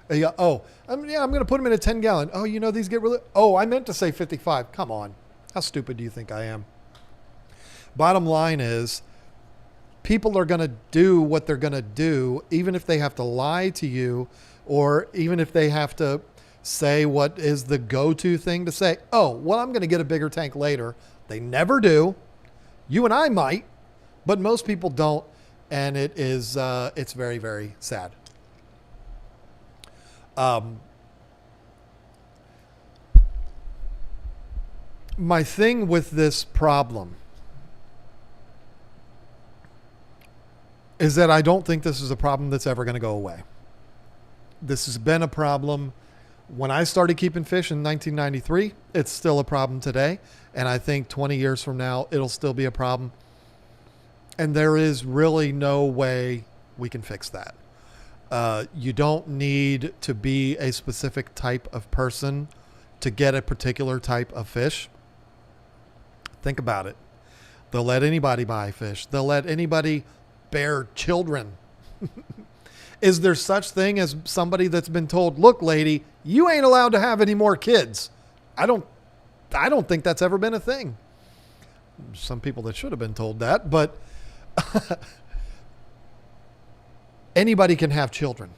I'm going to put them in a 10 gallon. Oh, these get really, I meant to say 55. Come on. How stupid do you think I am? Bottom line is people are going to do what they're going to do, even if they have to lie to you, or even if they have to say what is the go-to thing to say. I'm going to get a bigger tank later. They never do. You and I might, but most people don't. And it is, it's very, very sad. My thing with this problem is that I don't think this is a problem that's ever going to go away. This has been a problem when I started keeping fish in 1993. It's still a problem today. And I think 20 years from now, it'll still be a problem. And there is really no way we can fix that. You don't need to be a specific type of person to get a particular type of fish. Think about it. They'll let anybody buy fish. They'll let anybody bear children. Is there such thing as somebody that's been told, look, lady, you ain't allowed to have any more kids? I don't think that's ever been a thing. Some people that should have been told that, but anybody can have children.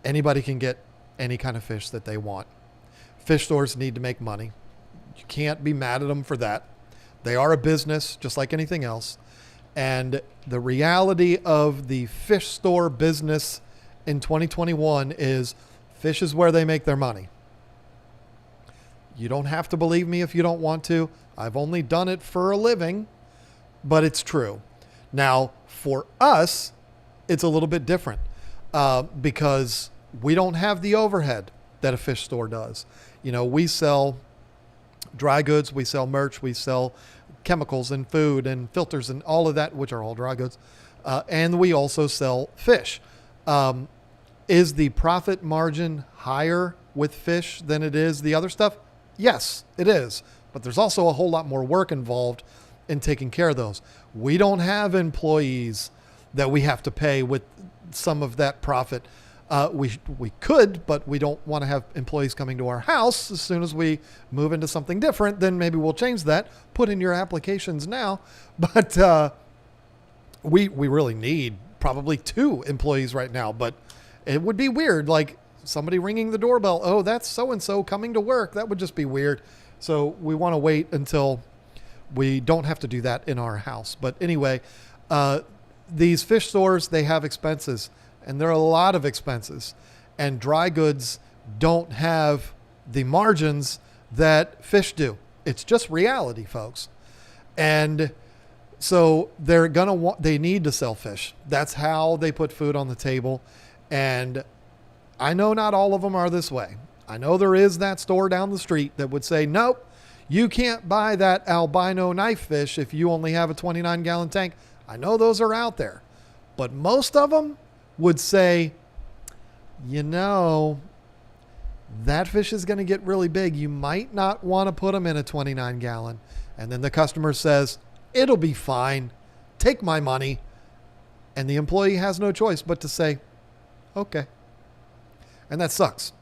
Anybody can get any kind of fish that they want. Fish stores need to make money. You can't be mad at them for that. They are a business just like anything else. And the reality of the fish store business in 2021 is fish is where they make their money. You don't have to believe me if you don't want to. I've only done it for a living, but it's true. Now, for us, it's a little bit different because we don't have the overhead that a fish store does. We sell dry goods, we sell merch, we sell chemicals and food and filters and all of that, which are all dry goods. And we also sell fish. Is the profit margin higher with fish than it is the other stuff? Yes, it is. But there's also a whole lot more work involved in taking care of those. We don't have employees that we have to pay with some of that profit. We could, but we don't want to have employees coming to our house. As soon as we move into something different, then maybe we'll change that. Put in your applications now. But we really need probably 2 employees right now. But it would be weird, like somebody ringing the doorbell. Oh, that's so-and-so coming to work. That would just be weird. So we want to wait until we don't have to do that in our house. But anyway, these fish stores, they have expenses. And there are a lot of expenses, and dry goods don't have the margins that fish do. It's just reality, folks. And so they need to sell fish. That's how they put food on the table. And I know not all of them are this way. I know there is that store down the street that would say, nope, you can't buy that albino knife fish if you only have a 29-gallon tank. I know those are out there, but most of them would say, that fish is going to get really big. You might not want to put them in a 29 gallon. And then the customer says, it'll be fine. Take my money. And the employee has no choice but to say, okay. And that sucks.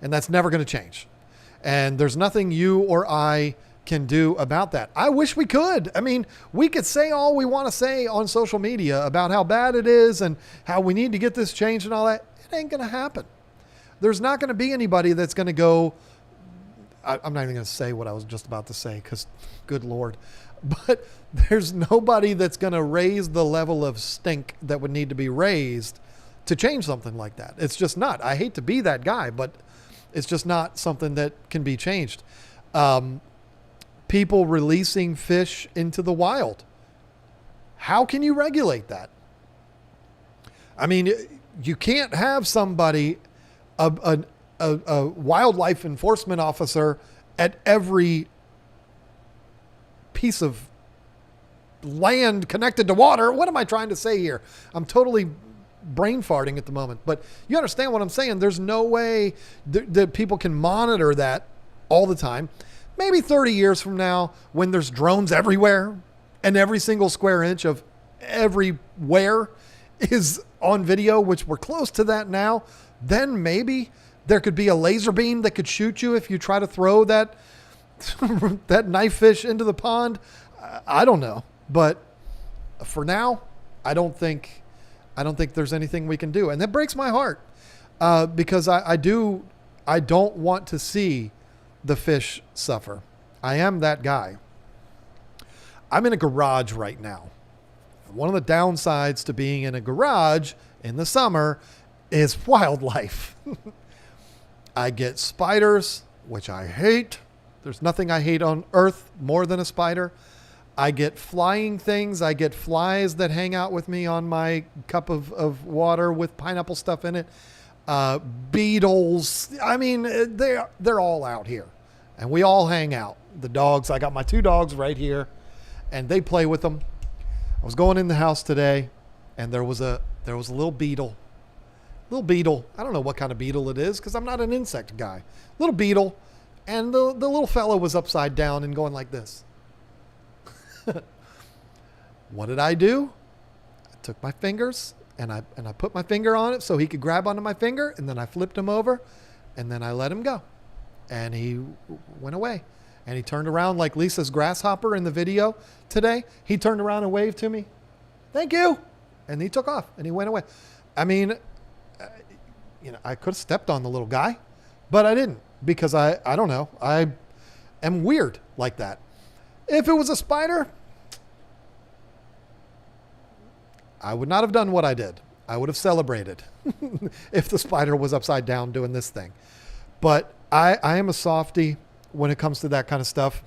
And that's never going to change. And there's nothing you or I can do about that. I wish we could. I mean, we could say all we want to say on social media about how bad it is and how we need to get this changed and all that. It ain't going to happen. There's not going to be anybody that's going to go, I'm not even going to say what I was just about to say because good Lord, but there's nobody that's going to raise the level of stink that would need to be raised to change something like that. It's just not. I hate to be that guy, but it's just not something that can be changed. People releasing fish into the wild. How can you regulate that? I mean, you can't have somebody, a wildlife enforcement officer at every piece of land connected to water. What am I trying to say here? I'm totally brain farting at the moment, but you understand what I'm saying. There's no way that people can monitor that all the time. Maybe 30 years from now, when there's drones everywhere and every single square inch of everywhere is on video, which we're close to that now, then maybe there could be a laser beam that could shoot you if you try to throw that that knife fish into the pond. I don't know. But for now, I don't think there's anything we can do. And that breaks my heart because I don't want to see the fish suffer. I am that guy. I'm in a garage right now. One of the downsides to being in a garage in the summer is wildlife. I get spiders, which I hate. There's nothing I hate on earth more than a spider. I get flying things. I get flies that hang out with me on my cup of water with pineapple stuff in it. Beetles. I mean, they're all out here. And we all hang out. The dogs, I got my 2 dogs right here, and they play with them. I was going in the house today, and there was a little beetle. Little beetle. I don't know what kind of beetle it is because I'm not an insect guy. Little beetle. And the little fellow was upside down and going like this. What did I do? I took my fingers and I put my finger on it so he could grab onto my finger, and then I flipped him over and then I let him go. And he went away. And he turned around like Lisa's grasshopper in the video today. He turned around and waved to me. Thank you. And he took off and he went away. I mean, I could have stepped on the little guy, but I didn't because I don't know. I am weird like that. If it was a spider, I would not have done what I did. I would have celebrated if the spider was upside down doing this thing. But I am a softie when it comes to that kind of stuff.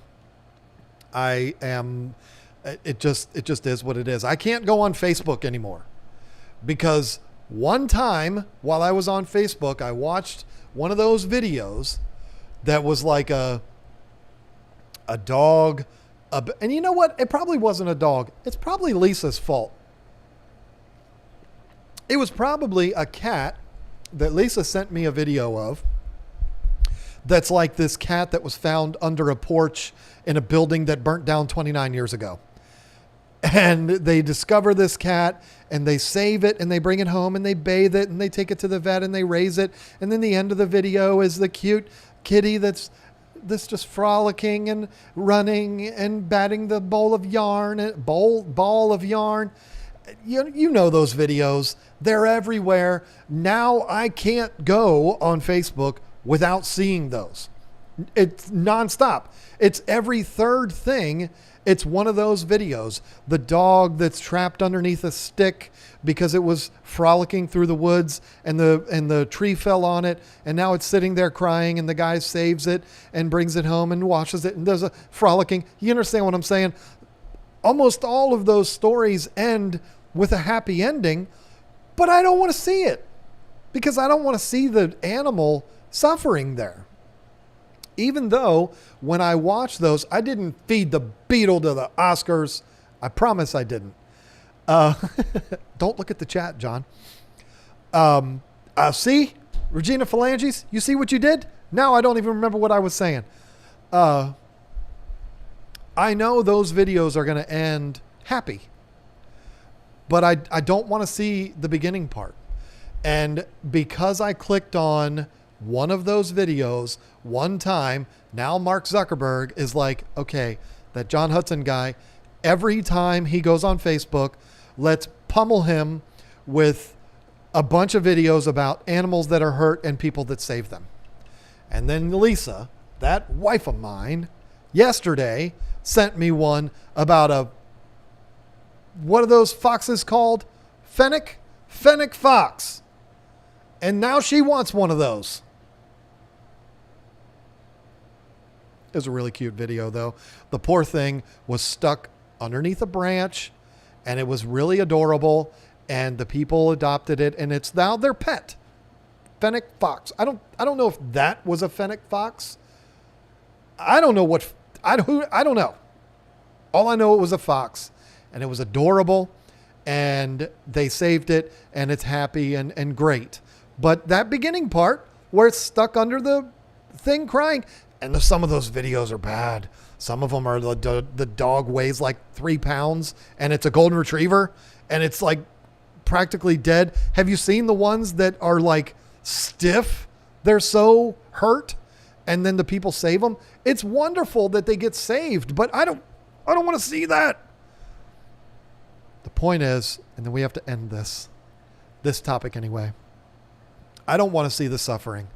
It just is what it is. I can't go on Facebook anymore because one time while I was on Facebook, I watched one of those videos that was like a dog. And you know what? It probably wasn't a dog. It's probably Lisa's fault. It was probably a cat that Lisa sent me a video of. That's like this cat that was found under a porch in a building that burnt down 29 years ago. And they discover this cat and they save it and they bring it home and they bathe it and they take it to the vet and they raise it. And then the end of the video is the cute kitty that's just frolicking and running and batting the ball of yarn. You know those videos. They're everywhere. Now I can't go on Facebook without seeing those. It's nonstop. It's every third thing. It's one of those videos. The dog that's trapped underneath a stick because it was frolicking through the woods and the tree fell on it and now it's sitting there crying and the guy saves it and brings it home and washes it and there's a frolicking. You understand what I'm saying? Almost all of those stories end with a happy ending, but I don't want to see it because I don't want to see the animal suffering there. Even though when I watched those, I didn't feed the beetle to the Oscars. I promise I didn't. Don't look at the chat, John. See, Regina Phalanges, you see what you did? Now I don't even remember what I was saying. I know those videos are going to end happy, but I don't want to see the beginning part. And because I clicked on one of those videos one time, now Mark Zuckerberg is like, okay, that John Hudson guy, every time he goes on Facebook, let's pummel him with a bunch of videos about animals that are hurt and people that save them. And then Lisa, that wife of mine, yesterday sent me one about what are those foxes called? Fennec fox. And now she wants one of those. It was a really cute video, though. The poor thing was stuck underneath a branch, and it was really adorable, and the people adopted it, and it's now their pet. Fennec fox. I don't know if that was a fennec fox. I don't know. All I know, it was a fox, and it was adorable, and they saved it, and it's happy and great. But that beginning part where it's stuck under the thing crying, and some of those videos are bad. Some of them are the dog weighs like 3 pounds, and it's a golden retriever, and it's like practically dead. Have you seen the ones that are like stiff? They're so hurt, and then the people save them. It's wonderful that they get saved, but I don't want to see that. The point is, and then we have to end this topic anyway. I don't want to see the suffering.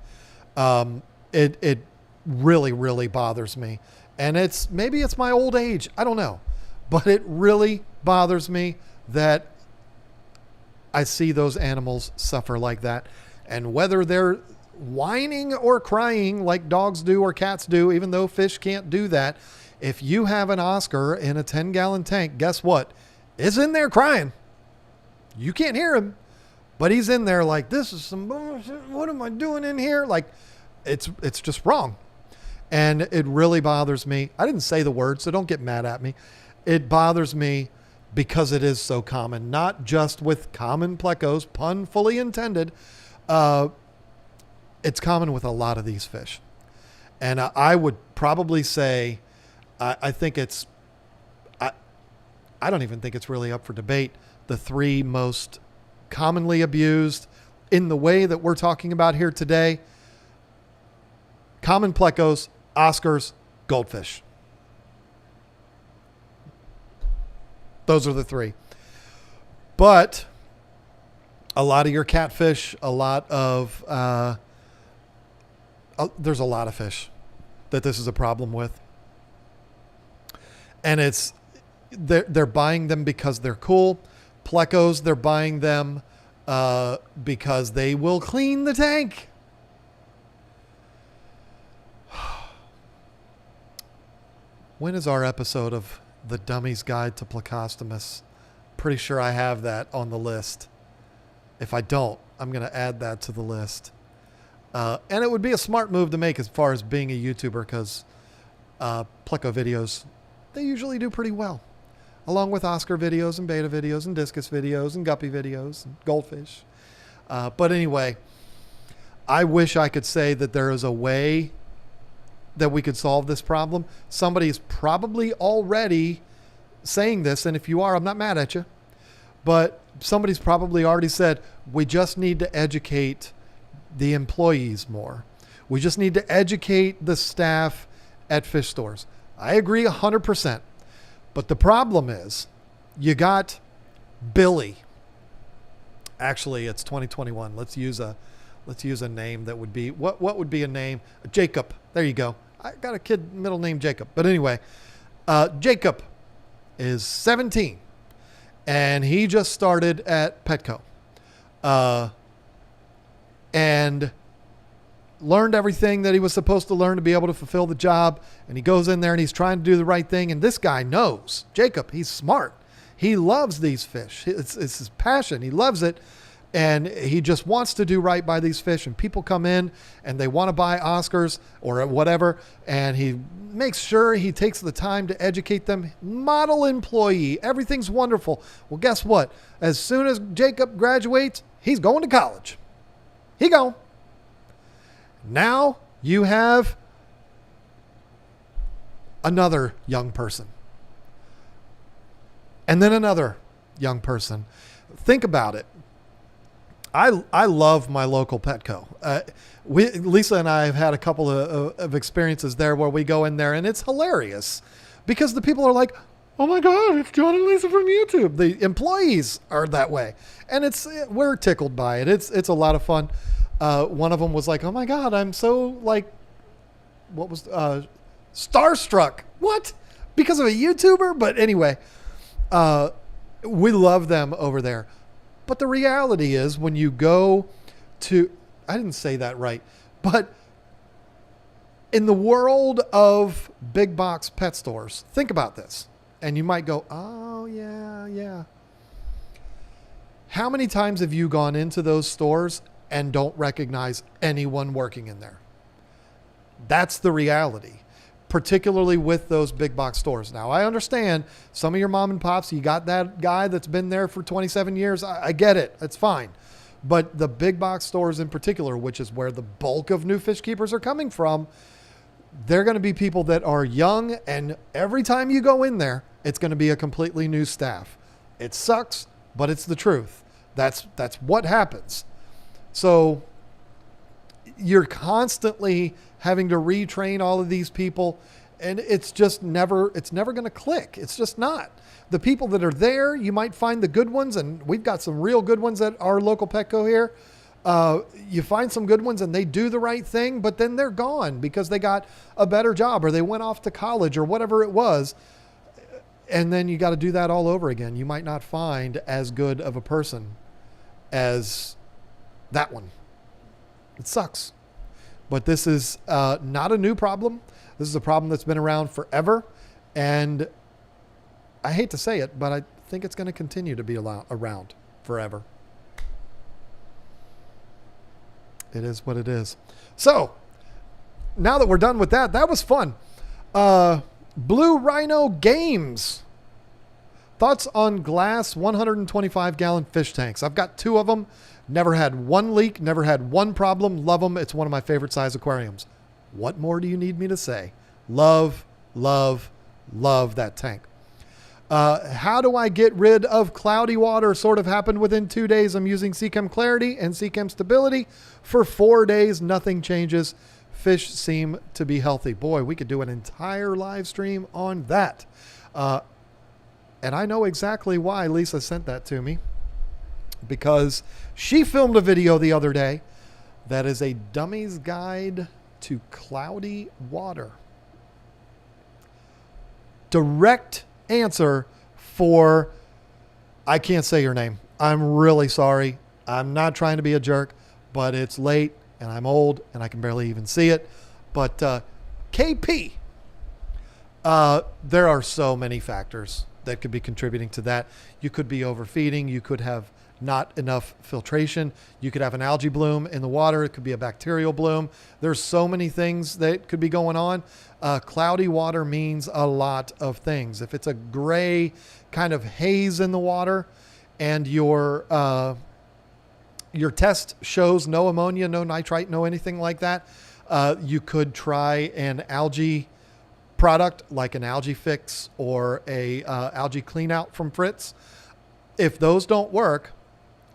It really, really bothers me. And maybe it's my old age. I don't know. But it really bothers me that I see those animals suffer like that. And whether they're whining or crying like dogs do or cats do, even though fish can't do that, if you have an Oscar in a 10-gallon tank, guess what? It's in there crying. You can't hear him, but he's in there like, this is some bullshit. What am I doing in here? Like, it's just wrong. And it really bothers me. I didn't say the word, so don't get mad at me. It bothers me because it is so common, not just with common plecos, pun fully intended. It's common with a lot of these fish. And I would probably say, I think I don't even think it's really up for debate. The 3 most commonly abused in the way that we're talking about here today: common plecos, Oscars, goldfish. Those are the 3. But a lot of your catfish, there's a lot of fish that this is a problem with. And they're buying them because they're cool. Plecos, they're buying them because they will clean the tank. When is our episode of The Dummy's Guide to Plecostomus? Pretty sure I have that on the list. If I don't, I'm going to add that to the list. And it would be a smart move to make as far as being a YouTuber, because Pleco videos, they usually do pretty well, along with Oscar videos and beta videos and discus videos and guppy videos and goldfish. But anyway, I wish I could say that there is a way that we could solve this problem. Somebody's probably already saying this, and if you are, I'm not mad at you. But somebody's probably already said, we just need to educate the employees more. We just need to educate the staff at fish stores. I agree 100%. But the problem is, you got Billy. Actually, it's 2021. Let's use a name that would be, what would be a name? Jacob. There you go. I got a kid middle name Jacob. But anyway, Jacob is 17, and he just started at Petco, and learned everything that he was supposed to learn to be able to fulfill the job. And he goes in there and he's trying to do the right thing. And this guy knows, Jacob, he's smart. He loves these fish. It's his passion. He loves it. And he just wants to do right by these fish. And people come in and they want to buy Oscars or whatever. And he makes sure he takes the time to educate them. Model employee. Everything's wonderful. Well, guess what? As soon as Jacob graduates, he's going to college. He go. Now you have another young person. And then another young person. Think about it. I love my local Petco. Lisa and I have had a couple of experiences there where we go in there and it's hilarious because the people are like, oh my God, it's John and Lisa from YouTube. The employees are that way. And we're tickled by it. It's a lot of fun. One of them was like, oh my God, I'm so starstruck. What? Because of a YouTuber? But anyway, we love them over there. But the reality is when you go to, I didn't say that right, but in the world of big box pet stores, think about this. And you might go, oh yeah. How many times have you gone into those stores and don't recognize anyone working in there? That's the reality. particularly with those big box stores. Now, I understand some of your mom and pops, you got that guy that's been there for 27 years. I get it. It's fine. But the big box stores in particular, which is where the bulk of new fish keepers are coming from, they're going to be people that are young, and every time you go in there, it's going to be a completely new staff. It sucks, but it's the truth. That's what happens. So you're constantly having to retrain all of these people, and it's never going to click. It's just not. The people that are there, you might find the good ones, and we've got some real good ones at our local Petco here. You find some good ones and they do the right thing, but then they're gone because they got a better job or they went off to college or whatever it was. And then you got to do that all over again. You might not find as good of a person as that one. It sucks. But this is not a new problem. This is a problem that's been around forever. And I hate to say it, but I think it's going to continue to be around forever. It is what it is. So now that we're done with that, that was fun. Blue Rhino Games. Thoughts on glass 125 gallon fish tanks. I've got 2 of them. Never had one leak. Never had one problem. Love them. It's one of my favorite size aquariums. What more do you need me to say? Love, love, love that tank. How do I get rid of cloudy water? Sort of happened within 2 days. I'm using Seachem Clarity and Seachem Stability. For 4 days, nothing changes. Fish seem to be healthy. Boy, we could do an entire live stream on that. And I know exactly why Lisa sent that to me. Because she filmed a video the other day that is a dummy's guide to cloudy water. Direct answer for, I can't say your name. I'm really sorry. I'm not trying to be a jerk, but it's late and I'm old and I can barely even see it. But KP, there are so many factors that could be contributing to that. You could be overfeeding. You could have not enough filtration. You could have an algae bloom in the water. It could be a bacterial bloom. There's so many things that could be going on. Cloudy water means a lot of things. If it's a gray kind of haze in the water and your test shows no ammonia, no nitrite, no anything like that, you could try an algae product like an algae fix or a algae clean out from Fritz. If those don't work,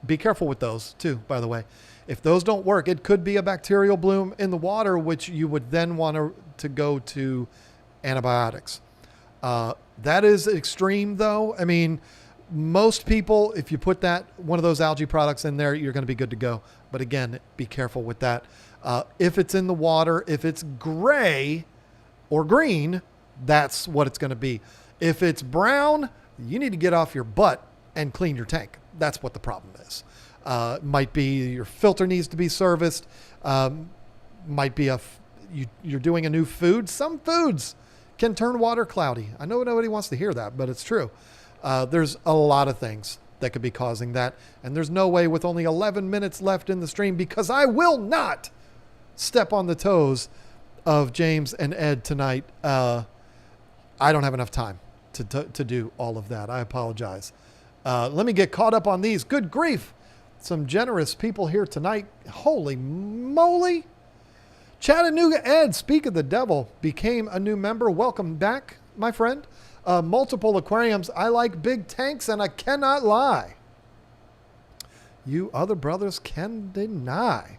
be careful with those too, by the way. If those don't work, it could be a bacterial bloom in the water, which you would then want to go to antibiotics. That is extreme though. I mean, most people, if you put one of those algae products in there, you're going to be good to go. But again, be careful with that. If it's in the water, if it's gray or green, that's what it's going to be. If it's brown, you need to get off your butt and clean your tank. That's what the problem is. Might be your filter needs to be serviced. Might be you're doing a new food. Some foods can turn water cloudy. I know nobody wants to hear that, but it's true. There's a lot of things that could be causing that. And there's no way with only 11 minutes left in the stream, because I will not step on the toes of James and Ed tonight. I don't have enough time to do all of that. I apologize. Let me get caught up on these. Good grief. Some generous people here tonight. Holy moly. Chattanooga Ed, speak of the devil, became a new member. Welcome back, my friend. Multiple aquariums. I like big tanks and I cannot lie. You other brothers can deny.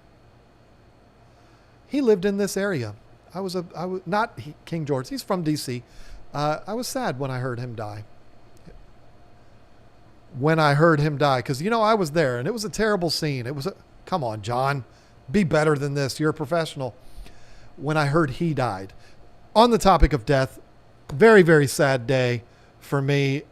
He lived in this area. I was not King George. He's from DC. I was sad when I heard him die. Because, I was there and it was a terrible scene. Come on, John, be better than this. You're a professional. When I heard he died. On the topic of death, very, very sad day for me.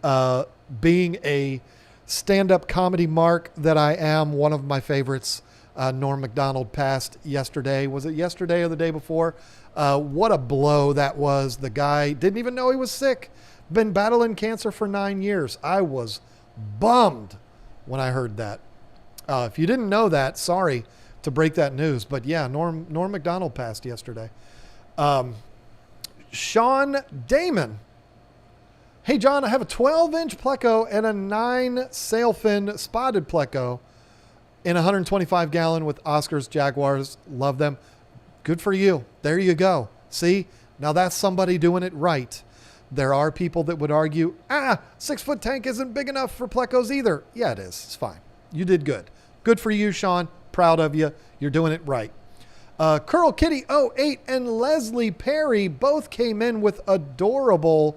Being a stand-up comedy mark that I am, one of my favorites, Norm Macdonald, passed yesterday. Was it yesterday or the day before? What a blow that was. The guy didn't even know he was sick. Been battling cancer for 9 years. I was bummed when I heard that. If you didn't know that, sorry to break that news. But yeah, Norm Macdonald passed yesterday. Sean Damon. Hey, John, I have a 12-inch Pleco and a 9 sailfin spotted Pleco in a 125-gallon with Oscars, Jaguars. Love them. Good for you. There you go. See? Now that's somebody doing it right. There are people that would argue, 6-foot tank isn't big enough for Plecos either. Yeah, it is. It's fine. You did good. Good for you, Sean. Proud of you. You're doing it right. Curl Kitty 08 and Leslie Perry both came in with adorable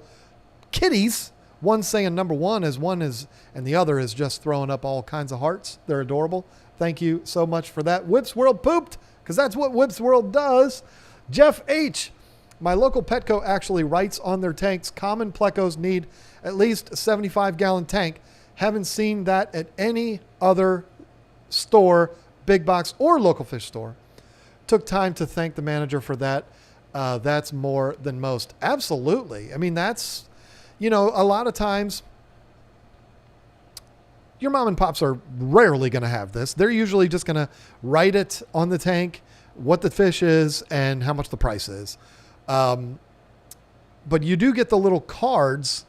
kitties. One saying number one is one is, and the other is just throwing up all kinds of hearts. They're adorable. Thank you so much for that. Whips World pooped, because that's what Whips World does. Jeff H. My local Petco actually writes on their tanks, common Plecos need at least a 75-gallon tank. Haven't seen that at any other store, big box or local fish store. Took time to thank the manager for that. That's more than most. Absolutely. I mean, that's, a lot of times your mom and pops are rarely going to have this. They're usually just going to write it on the tank, what the fish is and how much the price is. But you do get the little cards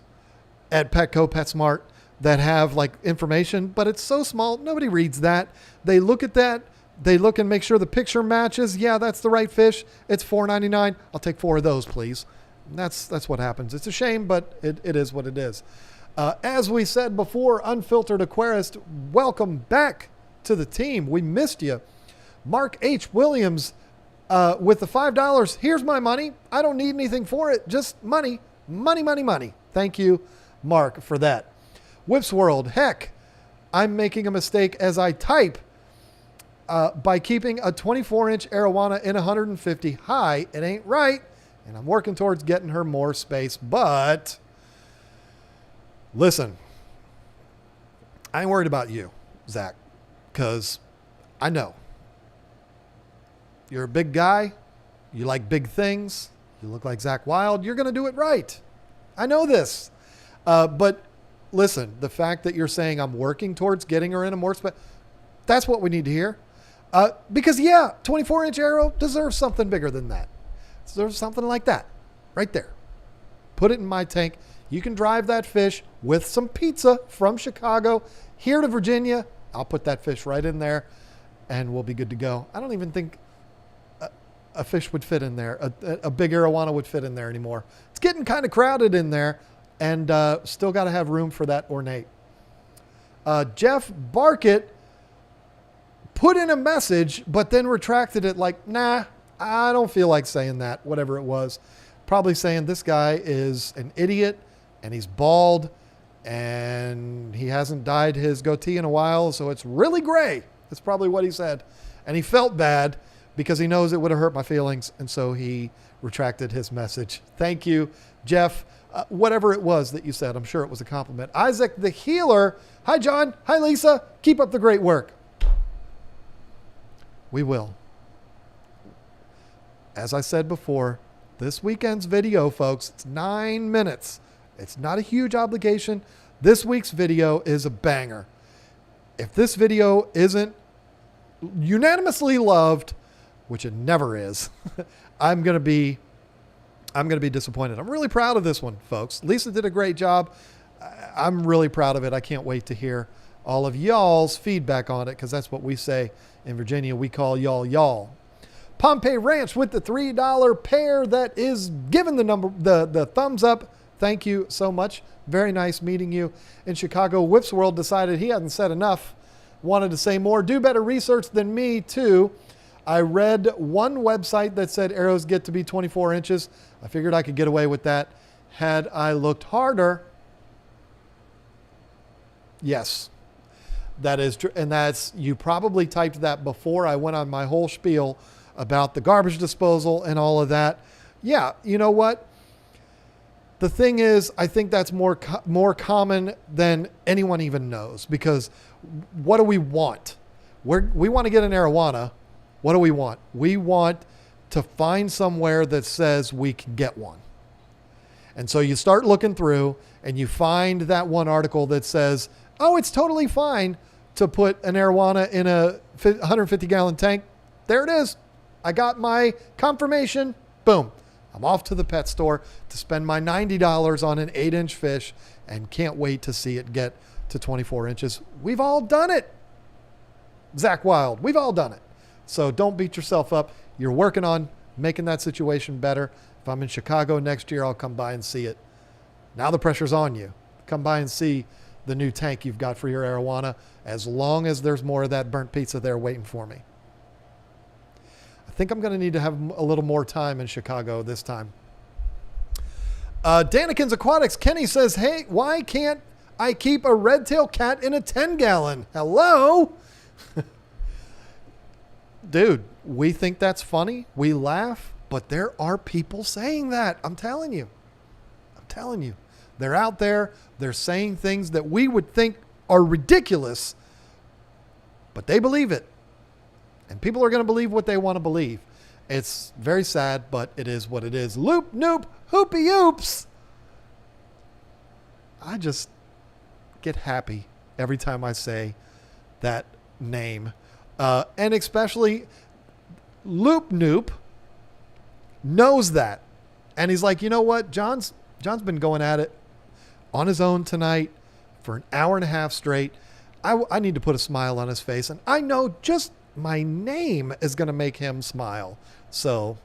at Petco, PetSmart that have like information, but it's so small. Nobody reads that. They look at that. They look and make sure the picture matches. Yeah, that's the right fish. It's $4.99. I'll take 4 of those, please. That's what happens. It's a shame, but it is what it is. As we said before, Unfiltered Aquarist, welcome back to the team. We missed you. Mark H. Williams with the $5. Here's my money. I don't need anything for it. Just money. Money, money, money. Thank you, Mark, for that. Whips World, heck, I'm making a mistake as I type by keeping a 24-inch arowana in 150 high. It ain't right, and I'm working towards getting her more space. But listen, I ain't worried about you, Zach, because I know you're a big guy. You like big things. You look like Zach Wild. You're going to do it right. I know this. But listen, the fact that you're saying I'm working towards getting her in a more space, that's what we need to hear. Because, 24-inch arrow deserves something bigger than that. Deserves something like that right there. Put it in my tank. You can drive that fish with some pizza from Chicago here to Virginia. I'll put that fish right in there and we'll be good to go. I don't even think a fish would fit in there. A big arowana would fit in there anymore. It's getting kind of crowded in there and still got to have room for that ornate. Jeff Barkett put in a message, but then retracted it like, nah, I don't feel like saying that, whatever it was. Probably saying this guy is an idiot and he's bald and he hasn't dyed his goatee in a while, so it's really gray. That's probably what he said. And he felt bad because he knows it would have hurt my feelings, and so he retracted his message. Thank you, Jeff. Whatever it was that you said, I'm sure it was a compliment. Isaac the Healer. Hi, John. Hi, Lisa. Keep up the great work. We will. As I said before, this weekend's video, folks, it's 9 minutes. It's not a huge obligation. This week's video is a banger. If this video isn't unanimously loved, which it never is, I'm going to be disappointed. I'm really proud of this one, folks. Lisa did a great job. I'm really proud of it. I can't wait to hear all of y'all's feedback on it, because that's what we say in Virginia. We call y'all. Pompey Ranch with the $3 pair that is given the thumbs up. Thank you so much. Very nice meeting you in Chicago. Whips World decided he hadn't said enough. Wanted to say more. Do better research than me, too. I read one website that said arrows get to be 24 inches. I figured I could get away with that had I looked harder. Yes, that is true. And that's, you probably typed that before I went on my whole spiel about the garbage disposal and all of that. Yeah, you know what? The thing is, I think that's more common than anyone even knows, because what do we want? We want to get an arowana. What do we want? We want to find somewhere that says we can get one. And so you start looking through and you find that one article that says, oh, it's totally fine to put an arowana in a 150-gallon tank. There it is. I got my confirmation. Boom. I'm off to the pet store to spend my $90 on an 8-inch fish and can't wait to see it get to 24 inches. We've all done it. Zach Wild, we've all done it. So don't beat yourself up. You're working on making that situation better. If I'm in Chicago next year, I'll come by and see it. Now the pressure's on you. Come by and see the new tank you've got for your arowana, as long as there's more of that burnt pizza there waiting for me. I think I'm going to need to have a little more time in Chicago this time. Danikin's Aquatics. Kenny says, hey, why can't I keep a redtail cat in a 10-gallon? Hello? Dude, we think that's funny. We laugh, but there are people saying that. I'm telling you. They're out there. They're saying things that we would think are ridiculous, but they believe it. And people are going to believe what they want to believe. It's very sad, but it is what it is. Loop, noop, hoopy oops. I just get happy every time I say that name. And especially Loop Noop knows that. And he's like, you know what? John's been going at it on his own tonight for an hour and a half straight. I need to put a smile on his face. And I know just my name is going to make him smile. So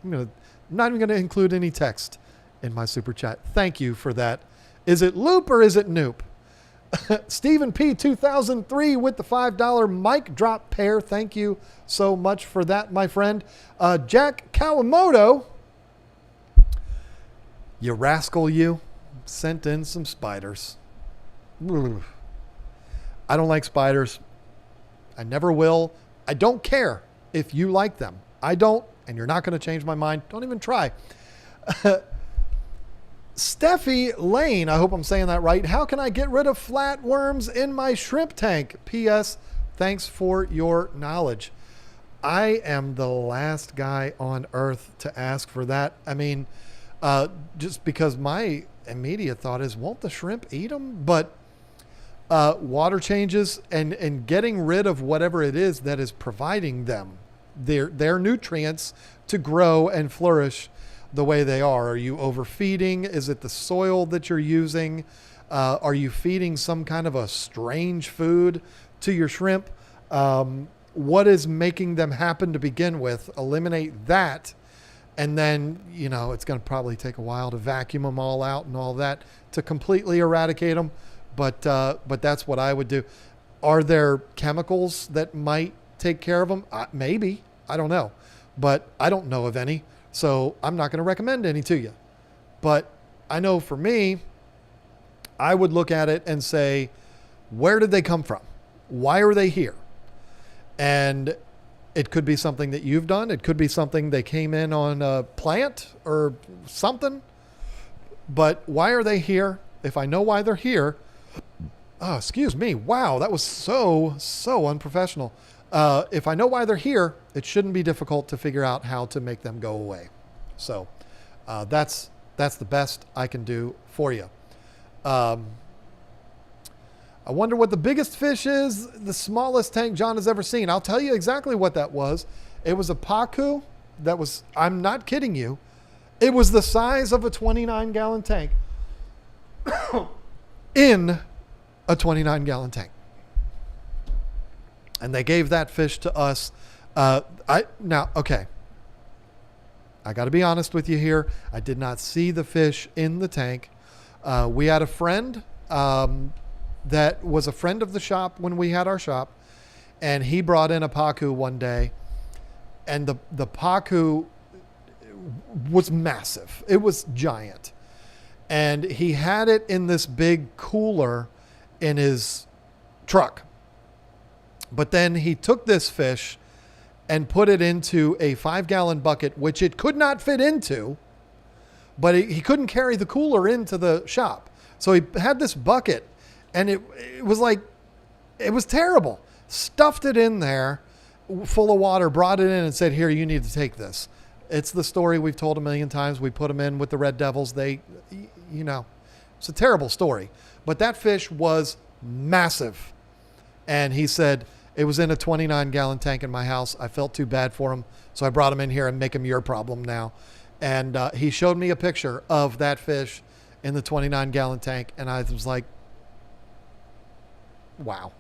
I'm not even going to include any text in my super chat. Thank you for that. Is it Loop or is it Noop? Stephen P. 2003 with the $5 mic drop pair. Thank you so much for that, my friend. Jack Kawamoto, you rascal, you sent in some spiders. I don't like spiders. I never will. I don't care if you like them. I don't, and you're not going to change my mind. Don't even try. Steffi Lane, I hope I'm saying that right. How can I get rid of flatworms in my shrimp tank? P.S. Thanks for your knowledge. I am the last guy on earth to ask for that. I mean, just because my immediate thought is, won't the shrimp eat them? But water changes and getting rid of whatever it is that is providing them their nutrients to grow and flourish the way they are. Are you overfeeding? Is it the soil that you're using? Are you feeding some kind of a strange food to your shrimp? What is making them happen to begin with? Eliminate that. And then, it's going to probably take a while to vacuum them all out and all that to completely eradicate them. But that's what I would do. Are there chemicals that might take care of them? Maybe. I don't know. But I don't know of any. So I'm not going to recommend any to you. But I know for me, I would look at it and say, where did they come from? Why are they here? And it could be something that you've done. It could be something they came in on a plant or something. But why are they here? If I know why they're here, excuse me. Wow, that was so unprofessional. If I know why they're here, it shouldn't be difficult to figure out how to make them go away. So that's the best I can do for you. I wonder what the biggest fish is, the smallest tank John has ever seen. I'll tell you exactly what that was. It was a pacu that was, I'm not kidding you, it was the size of a 29-gallon tank in a 29-gallon tank. And they gave that fish to us. Okay. I got to be honest with you here. I did not see the fish in the tank. We had a friend that was a friend of the shop when we had our shop, and he brought in a pacu one day, and the pacu was massive. It was giant. And he had it in this big cooler in his truck. But then he took this fish and put it into a 5-gallon bucket, which it could not fit into, but he couldn't carry the cooler into the shop. So he had this bucket, and it was like, it was terrible. Stuffed it in there full of water, brought it in and said, here, you need to take this. It's the story we've told a million times. We put them in with the Red Devils. It's a terrible story. But that fish was massive. And he said, it was in a 29-gallon tank in my house. I felt too bad for him, so I brought him in here and make him your problem now. And he showed me a picture of that fish in the 29-gallon tank. And I was like, wow.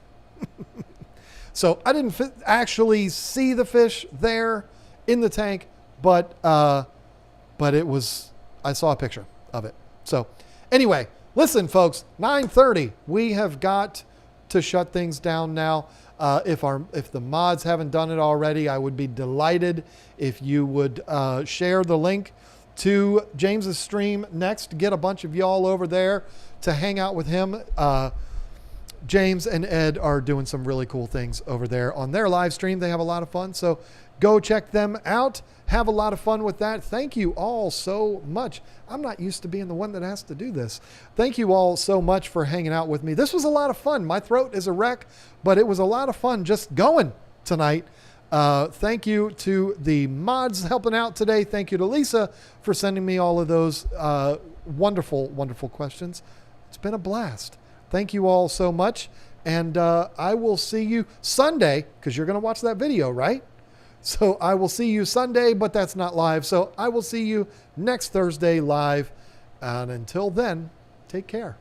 So I didn't actually see the fish there in the tank, but it was, I saw a picture of it. So anyway, listen, folks, 9:30, we have got to shut things down now. If the mods haven't done it already, I would be delighted if you would share the link to James's stream next. Get a bunch of y'all over there to hang out with him. James and Ed are doing some really cool things over there on their live stream. They have a lot of fun. So go check them out. Have a lot of fun with that. Thank you all so much. I'm not used to being the one that has to do this. Thank you all so much for hanging out with me. This was a lot of fun. My throat is a wreck, but it was a lot of fun just going tonight. Thank you to the mods helping out today. Thank you to Lisa for sending me all of those wonderful, wonderful questions. It's been a blast. Thank you all so much. And I will see you Sunday, because you're going to watch that video, right? So I will see you Sunday, but that's not live. So I will see you next Thursday live. And until then, take care.